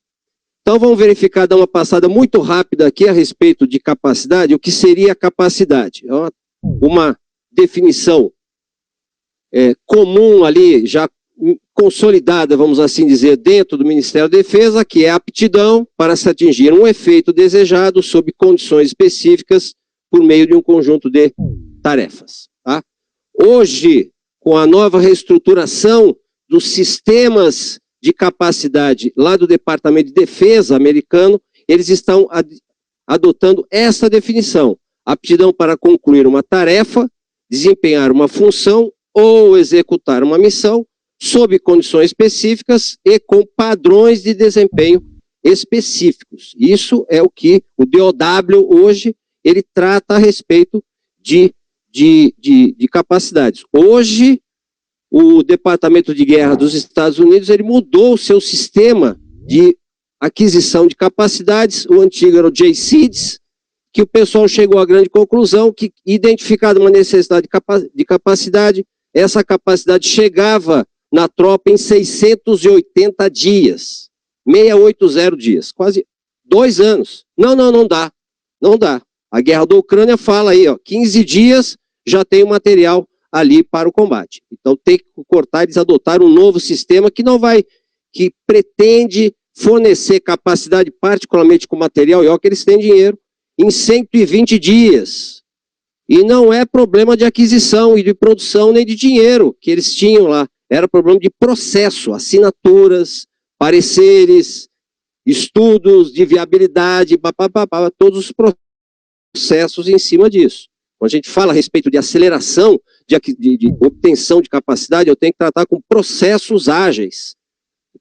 Então vamos verificar, dar uma passada muito rápida aqui a respeito de capacidade, o que seria a capacidade. definição comum ali, já consolidada, vamos assim dizer, dentro do Ministério da Defesa, que é a aptidão para se atingir um efeito desejado sob condições específicas por meio de um conjunto de tarefas. Tá? Hoje, com a nova reestruturação dos sistemas de capacidade lá do Departamento de Defesa americano, eles estão adotando essa definição: aptidão para concluir uma tarefa, desempenhar uma função ou executar uma missão sob condições específicas e com padrões de desempenho específicos. Isso é o que o DOW hoje ele trata a respeito de capacidades. Hoje, o Departamento de Guerra dos Estados Unidos ele mudou o seu sistema de aquisição de capacidades. O antigo era o JCIDS, que o pessoal chegou à grande conclusão que, identificada uma necessidade de capacidade, essa capacidade chegava na tropa em 680 dias, 680 dias, quase 2 anos. Não dá, não dá. A guerra da Ucrânia fala aí, ó, 15 dias já tem o material ali para o combate. Então tem que cortar, eles adotaram um novo sistema que pretende fornecer capacidade, particularmente com material, e ó que eles têm dinheiro, em 120 dias. E não é problema de aquisição e de produção, nem de dinheiro que eles tinham lá. Era problema de processo, assinaturas, pareceres, estudos de viabilidade, todos os processos em cima disso. Quando a gente fala a respeito de aceleração, de obtenção de capacidade, eu tenho que tratar com processos ágeis.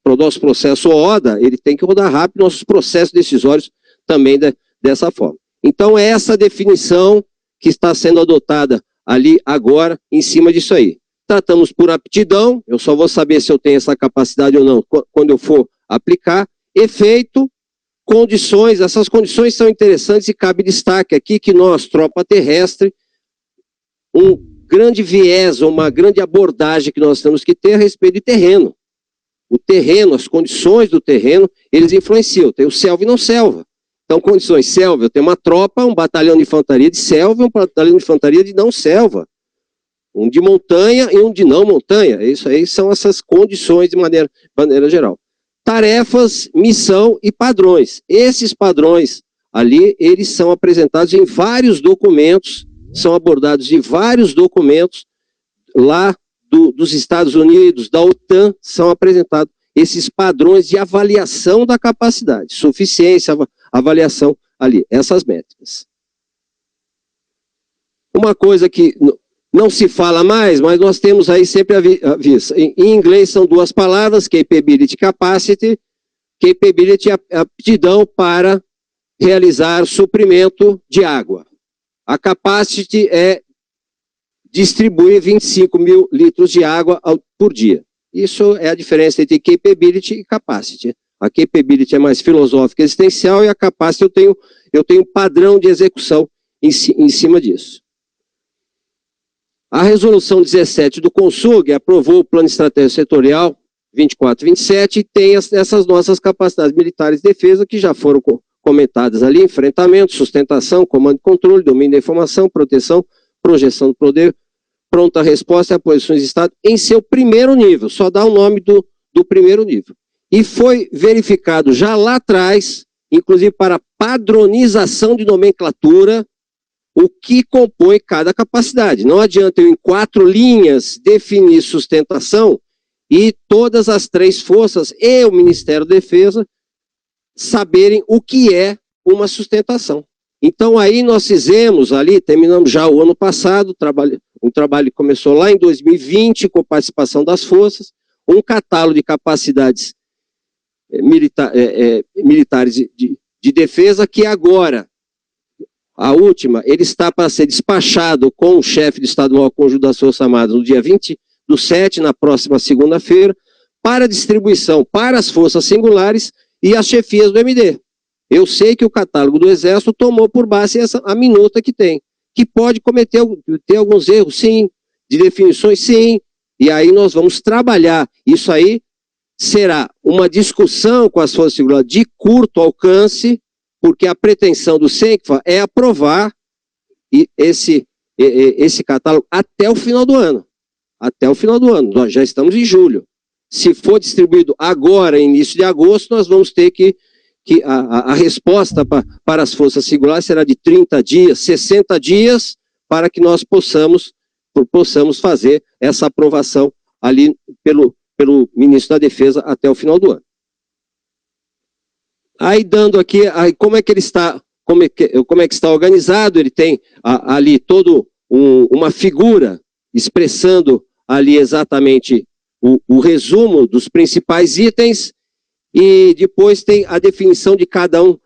O nosso processo ODA, ele tem que rodar rápido, nossos processos decisórios também dessa forma. Então, é essa definição que está sendo adotada ali agora, em cima disso aí. Tratamos por aptidão, eu só vou saber se eu tenho essa capacidade ou não quando eu for aplicar. Efeito, condições, essas condições são interessantes e cabe destaque aqui que nós, tropa terrestre, um grande viés, uma grande abordagem que nós temos que ter a respeito de terreno. O terreno, as condições do terreno, eles influenciam. Tem o selva e não selva. Então, condições selva, eu tenho uma tropa, um batalhão de infantaria de selva e um batalhão de infantaria de não selva. Um de montanha e um de não montanha. Isso aí são essas condições de maneira geral. Tarefas, missão e padrões. Esses padrões ali, eles são apresentados em vários documentos, são abordados em vários documentos lá dos Estados Unidos, da OTAN, são apresentados esses padrões de avaliação da capacidade, suficiência, avaliação ali, essas métricas. Uma coisa que não se fala mais, mas nós temos aí sempre a vista. Em inglês são 2 palavras, capability e capacity. Capability é a aptidão para realizar suprimento de água. A capacity é distribuir 25 mil litros de água por dia. Isso é a diferença entre capability e capacity. A capability é mais filosófica e existencial e a capacity eu tenho um padrão de execução em cima disso. A resolução 17 do CONSUG aprovou o Plano Estratégico Setorial 24-27 e tem essas nossas capacidades militares de defesa que já foram comentadas ali: enfrentamento, sustentação, comando e controle, domínio da informação, proteção, projeção do poder, pronta resposta a posições de Estado em seu primeiro nível, só dá o nome do primeiro nível. E foi verificado já lá atrás, inclusive para padronização de nomenclatura, o que compõe cada capacidade. Não adianta eu, em 4 linhas, definir sustentação e todas as 3 forças e o Ministério da Defesa saberem o que é uma sustentação. Então aí nós fizemos ali, terminamos já o ano passado, um trabalho que começou lá em 2020, com participação das forças, um catálogo de capacidades militares de defesa, que agora, a última, ele está para ser despachado com o chefe do Estado-Maior Conjunto das Forças Armadas no dia 20/7, na próxima segunda-feira, para distribuição para as forças singulares e as chefias do MD. Eu sei que o catálogo do Exército tomou por base a minuta que tem, que pode ter alguns erros, sim, de definições, sim, e aí nós vamos trabalhar. Isso aí será uma discussão com as forças singulares de curto alcance, porque a pretensão do SENCFA é aprovar esse catálogo até o final do ano. Até o final do ano. Nós já estamos em julho. Se for distribuído agora, início de agosto, nós vamos ter que a resposta para as forças singulares será de 30 dias, 60 dias, para que nós possamos fazer essa aprovação ali pelo ministro da Defesa até o final do ano. Aí dando aqui, como é que ele está, como é que está organizado, ele tem ali todo uma figura expressando ali exatamente o resumo dos principais itens, e depois tem a definição de cada um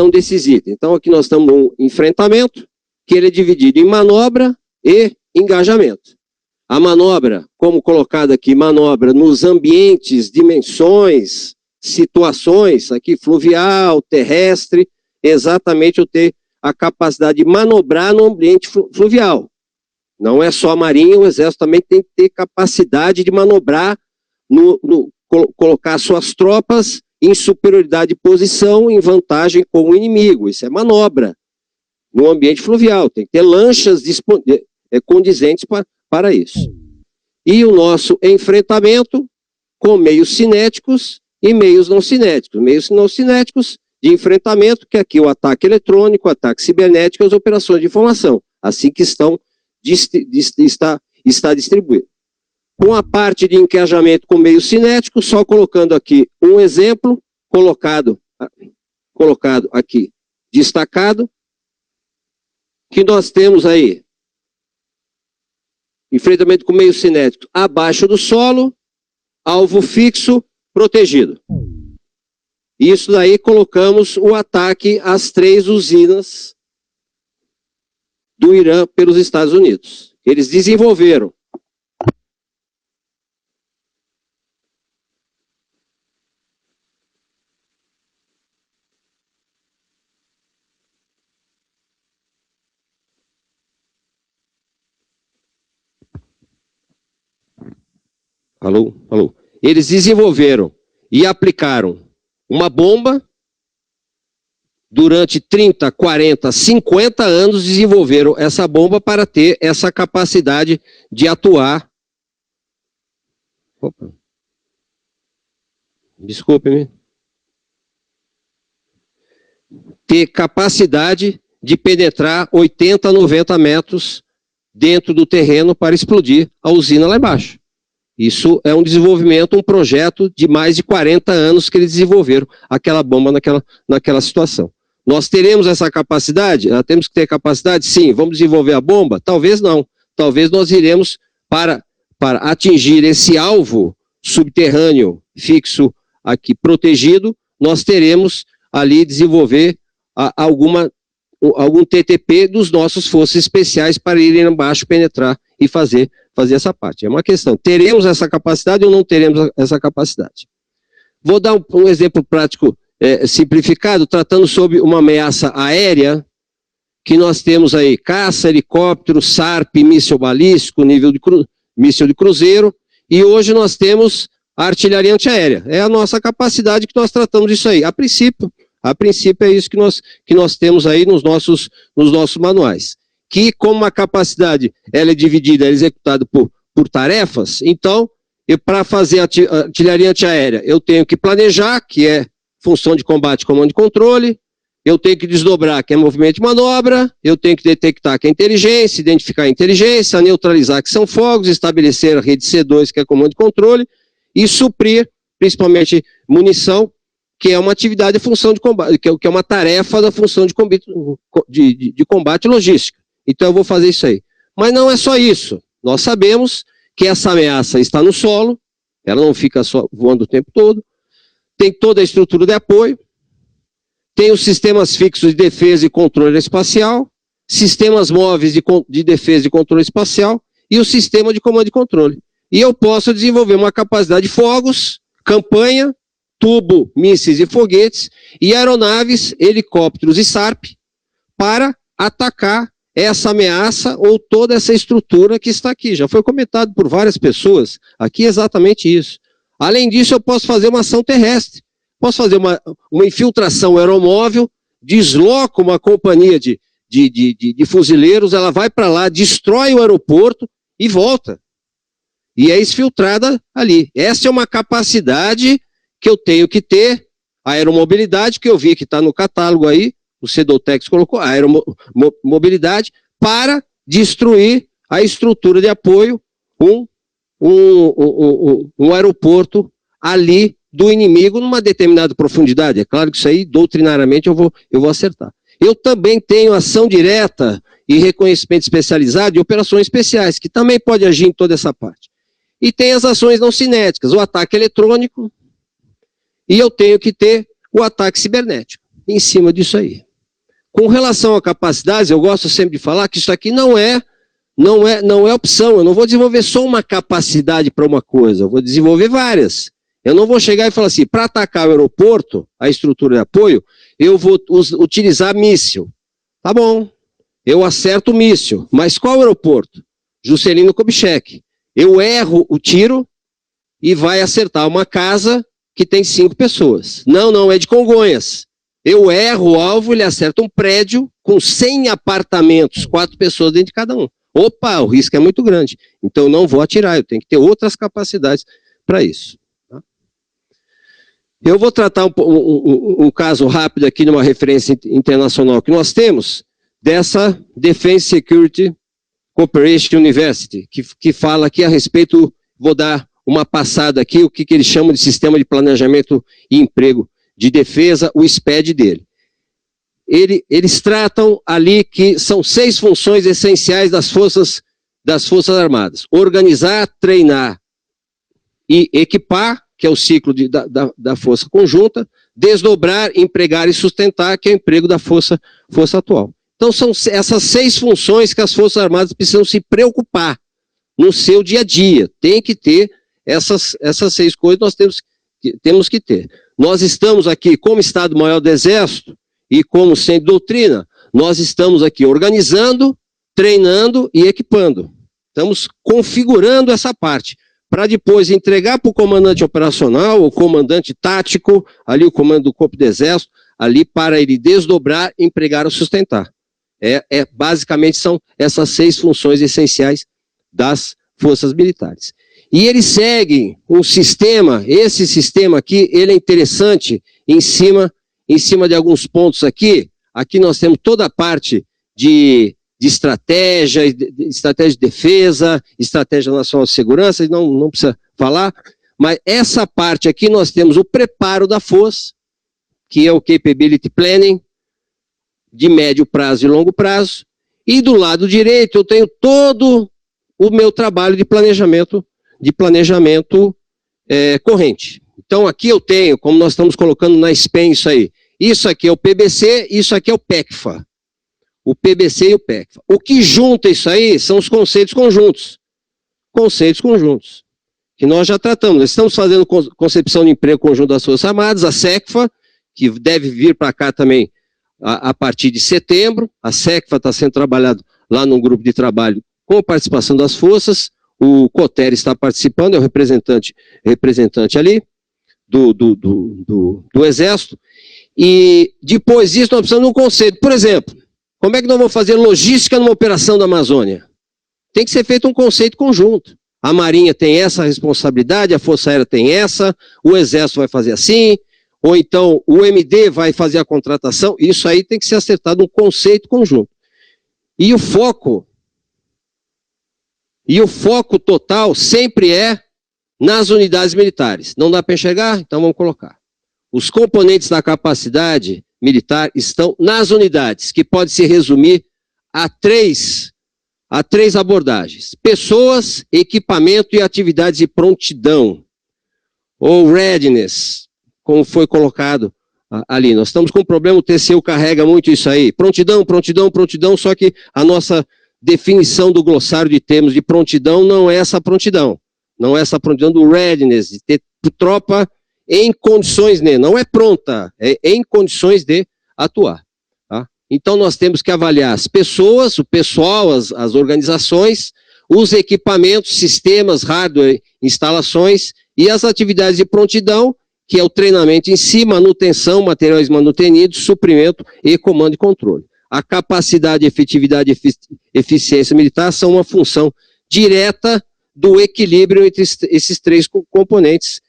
desses itens. Então aqui nós estamos num enfrentamento, que ele é dividido em manobra e engajamento. A manobra, como colocado aqui, manobra nos ambientes, dimensões, situações, aqui fluvial, terrestre, exatamente eu ter a capacidade de manobrar no ambiente fluvial. Não é só a Marinha, o Exército também tem que ter capacidade de manobrar, colocar suas tropas em superioridade de posição, em vantagem com o inimigo. Isso é manobra no ambiente fluvial. Tem que ter lanchas condizentes para isso. E o nosso enfrentamento com meios cinéticos e meios não cinéticos. Meios não cinéticos de enfrentamento, que aqui o ataque eletrônico, o ataque cibernético e as operações de informação, assim que está distribuído. Com a parte de engajamento com meio cinético, só colocando aqui um exemplo, colocado aqui, destacado, que nós temos aí, enfrentamento com meio cinético abaixo do solo, alvo fixo, protegido. Isso daí colocamos o ataque às 3 usinas do Irã pelos Estados Unidos. Eles desenvolveram Eles desenvolveram e aplicaram uma bomba, durante 30, 40, 50 anos desenvolveram essa bomba para ter essa capacidade de atuar. Opa. Desculpe-me. Ter capacidade de penetrar 80, 90 metros dentro do terreno para explodir a usina lá embaixo. Isso é um desenvolvimento, um projeto de mais de 40 anos que eles desenvolveram aquela bomba naquela situação. Nós teremos essa capacidade? Temos que ter capacidade? Sim. Vamos desenvolver a bomba? Talvez não. Talvez nós iremos para atingir esse alvo subterrâneo fixo aqui protegido, nós teremos ali desenvolver algum TTP dos nossos forças especiais para irem embaixo, penetrar e fazer essa parte. É uma questão, teremos essa capacidade ou não teremos essa capacidade? Vou dar um exemplo prático simplificado, tratando sobre uma ameaça aérea, que nós temos aí caça, helicóptero, SARP, míssil balístico, míssil de cruzeiro, e hoje nós temos a artilharia antiaérea. É a nossa capacidade que nós tratamos disso aí. A princípio é isso que nós temos aí nos nossos manuais. Que como uma capacidade ela é dividida, é executada por tarefas, então, para fazer a artilharia antiaérea, eu tenho que planejar, que é função de combate, comando e controle, eu tenho que desdobrar, que é movimento de manobra, eu tenho que detectar, que é inteligência, identificar a inteligência, neutralizar, que são fogos, estabelecer a rede C2, que é comando e controle, e suprir, principalmente, munição, que é uma atividade de função de combate, que é uma tarefa da função de combate logística. Então eu vou fazer isso aí. Mas não é só isso. Nós sabemos que essa ameaça está no solo, ela não fica só voando o tempo todo, tem toda a estrutura de apoio, tem os sistemas fixos de defesa e controle espacial, sistemas móveis de defesa e controle espacial e o sistema de comando e controle. E eu posso desenvolver uma capacidade de fogos, campanha, tubo, mísseis e foguetes, e aeronaves, helicópteros e SARP, para atacar essa ameaça ou toda essa estrutura que está aqui. Já foi comentado por várias pessoas aqui exatamente isso. Além disso, eu posso fazer uma ação terrestre. Posso fazer uma infiltração aeromóvel, desloco uma companhia de de fuzileiros, ela vai para lá, destrói o aeroporto e volta. E é exfiltrada ali. Essa é uma capacidade que eu tenho que ter, a aeromobilidade, que eu vi que está no catálogo aí, o Sedotex colocou, a aeromobilidade, para destruir a estrutura de apoio, um aeroporto ali do inimigo numa determinada profundidade. É claro que isso aí, doutrinariamente, eu vou acertar. Eu também tenho ação direta e reconhecimento especializado de operações especiais, que também pode agir em toda essa parte. E tem as ações não cinéticas, o ataque eletrônico, e eu tenho que ter o ataque cibernético em cima disso aí. Com relação a capacidades, eu gosto sempre de falar que isso aqui não é opção. Eu não vou desenvolver só uma capacidade para uma coisa, eu vou desenvolver várias. Eu não vou chegar e falar assim, para atacar o aeroporto, a estrutura de apoio, eu vou utilizar míssil. Tá bom, eu acerto o míssil, mas qual aeroporto? Juscelino Kubitschek. Eu erro o tiro e vai acertar uma casa que tem 5 pessoas. Não, é de Congonhas. Eu erro o alvo, ele acerta um prédio com 100 apartamentos, 4 pessoas dentro de cada um. Opa, o risco é muito grande. Então eu não vou atirar, eu tenho que ter outras capacidades para isso. Tá? Eu vou tratar um caso rápido aqui, numa referência internacional que nós temos, dessa Defense Security Cooperation University, que fala aqui a respeito, vou dar uma passada aqui, o que eles chamam de Sistema de Planejamento e Emprego de Defesa, o SPED dele. Eles tratam ali que são 6 funções essenciais das Forças Armadas. Organizar, treinar e equipar, que é o ciclo da força conjunta, desdobrar, empregar e sustentar, que é o emprego da força atual. Então são essas 6 funções que as Forças Armadas precisam se preocupar no seu dia a dia. Tem que ter essas 6 coisas, nós temos que ter. Nós estamos aqui como Estado-Maior do Exército e como centro de doutrina, nós estamos aqui organizando, treinando e equipando. Estamos configurando essa parte, para depois entregar para o comandante operacional, o comandante tático, ali o comando do Corpo do Exército, ali para ele desdobrar, empregar ou sustentar. Basicamente são essas 6 funções essenciais das forças militares. E eles seguem um sistema, esse sistema aqui, ele é interessante em cima de alguns pontos aqui. Aqui nós temos toda a parte de estratégia de defesa, estratégia nacional de segurança, não precisa falar, mas essa parte aqui nós temos o preparo da força, que é o Capability Planning, de médio prazo e longo prazo, e do lado direito eu tenho todo o meu trabalho de planejamento corrente. Então aqui eu tenho, como nós estamos colocando na SPEN isso aqui é o PBC, isso aqui é o PECFA. O PBC e o PECFA. O que junta isso aí são os conceitos conjuntos. Conceitos conjuntos. Que nós já tratamos. Nós estamos fazendo concepção de emprego conjunto das Forças Armadas, a SECFA, que deve vir para cá também a partir de setembro. A SECFA está sendo trabalhado lá num grupo de trabalho com a participação das forças. O COTER está participando, é o representante ali do Exército. E depois disso nós precisamos de um conceito. Por exemplo, como é que nós vamos fazer logística numa operação da Amazônia? Tem que ser feito um conceito conjunto. A Marinha tem essa responsabilidade, a Força Aérea tem essa, o Exército vai fazer assim, ou então o MD vai fazer a contratação. Isso aí tem que ser acertado um conceito conjunto. E o foco total sempre é nas unidades militares. Não dá para enxergar? Então vamos colocar. Os componentes da capacidade militar estão nas unidades, que pode se resumir a três abordagens. Pessoas, equipamento e atividades de prontidão, ou readiness, como foi colocado ali. Nós estamos com um problema, o TCU carrega muito isso aí. Prontidão, só que a nossa definição do glossário de termos de prontidão não é essa prontidão. Não é essa prontidão do readiness, de ter tropa em condições, né? Não é pronta, é em condições de atuar. Tá? Então nós temos que avaliar as pessoas, o pessoal, as organizações, os equipamentos, sistemas, hardware, instalações e as atividades de prontidão, que é o treinamento em si, manutenção, materiais manutenidos, suprimento e comando e controle. a capacidade, efetividade e eficiência militar são uma função direta do equilíbrio entre esses três componentes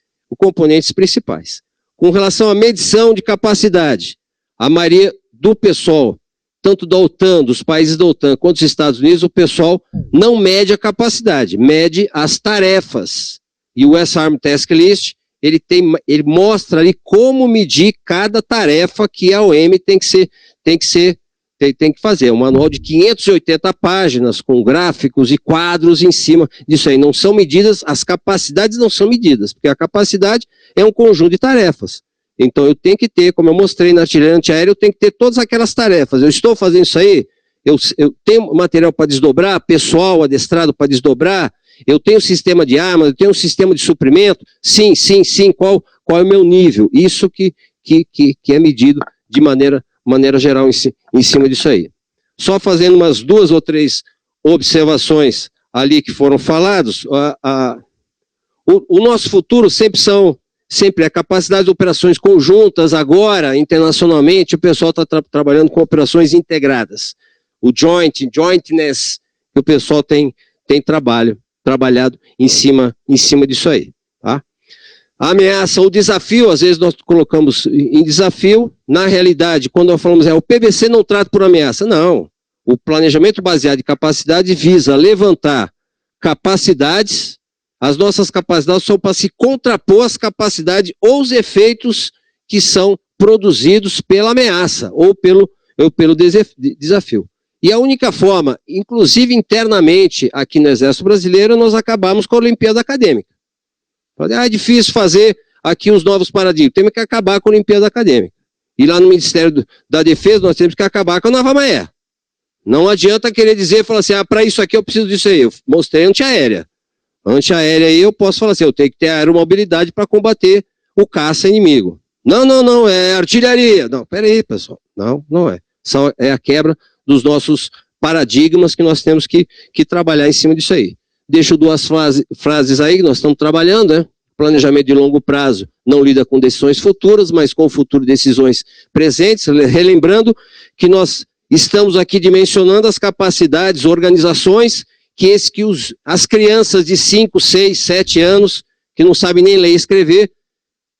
principais. Com relação à medição de capacidade, a maioria do pessoal, tanto da OTAN, dos países da OTAN, quanto dos Estados Unidos, o pessoal não mede a capacidade, mede as tarefas. E o S-Arm Task List, ele mostra ali como medir cada tarefa que a OM tem que fazer. É um manual de 580 páginas, com gráficos e quadros em cima disso aí. Não são medidas, as capacidades não são medidas, porque a capacidade é um conjunto de tarefas. Então eu tenho que ter, como eu mostrei na artilharia antiaérea, eu tenho que ter todas aquelas tarefas. Eu estou fazendo isso aí, eu tenho material para desdobrar, pessoal adestrado para desdobrar, eu tenho sistema de armas, eu tenho um sistema de suprimento, sim, qual é o meu nível? Isso que é medido de maneira geral em cima disso aí. Só fazendo umas 2 ou 3 observações ali que foram falados, o nosso futuro sempre é capacidade de operações conjuntas. Agora, internacionalmente, o pessoal está trabalhando com operações integradas. O jointness, que o pessoal tem trabalhado em cima disso aí. Tá? A ameaça, o desafio, às vezes nós colocamos em desafio. Na realidade, quando nós falamos, o PVC não trata por ameaça. Não. O planejamento baseado em capacidade visa levantar capacidades. As nossas capacidades são para se contrapor às capacidades ou os efeitos que são produzidos pela ameaça ou pelo desafio. E a única forma, inclusive internamente aqui no Exército Brasileiro, nós acabamos com a Olimpíada Acadêmica. É difícil fazer aqui os novos paradigmas, temos que acabar com a Olimpíada Acadêmica. E lá no Ministério da Defesa nós temos que acabar com a Nova Maé. Não adianta querer dizer, falar assim, para isso aqui eu preciso disso aí. Eu mostrei antiaérea. Antiaérea aí eu posso falar assim, eu tenho que ter aeromobilidade para combater o caça inimigo. Não, é artilharia. Não, peraí, pessoal. Não é. É a quebra dos nossos paradigmas que nós temos que trabalhar em cima disso aí. Deixo 2 frases aí que nós estamos trabalhando, né? Planejamento de longo prazo não lida com decisões futuras, mas com o futuro decisões presentes, relembrando que nós estamos aqui dimensionando as capacidades, organizações, as crianças de 5, 6, 7 anos, que não sabem nem ler e escrever,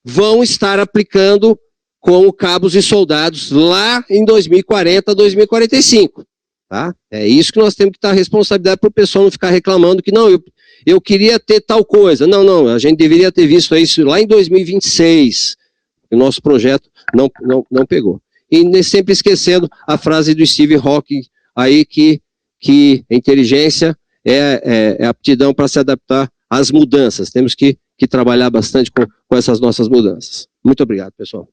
vão estar aplicando como cabos e soldados lá em 2040, 2045. Tá? É isso que nós temos que dar responsabilidade para o pessoal não ficar reclamando que não, eu queria ter tal coisa. Não, a gente deveria ter visto isso lá em 2026. O nosso projeto não pegou. E sempre esquecendo a frase do Steve Hawking aí que a inteligência é aptidão para se adaptar às mudanças. Temos que trabalhar bastante com essas nossas mudanças. Muito obrigado, pessoal.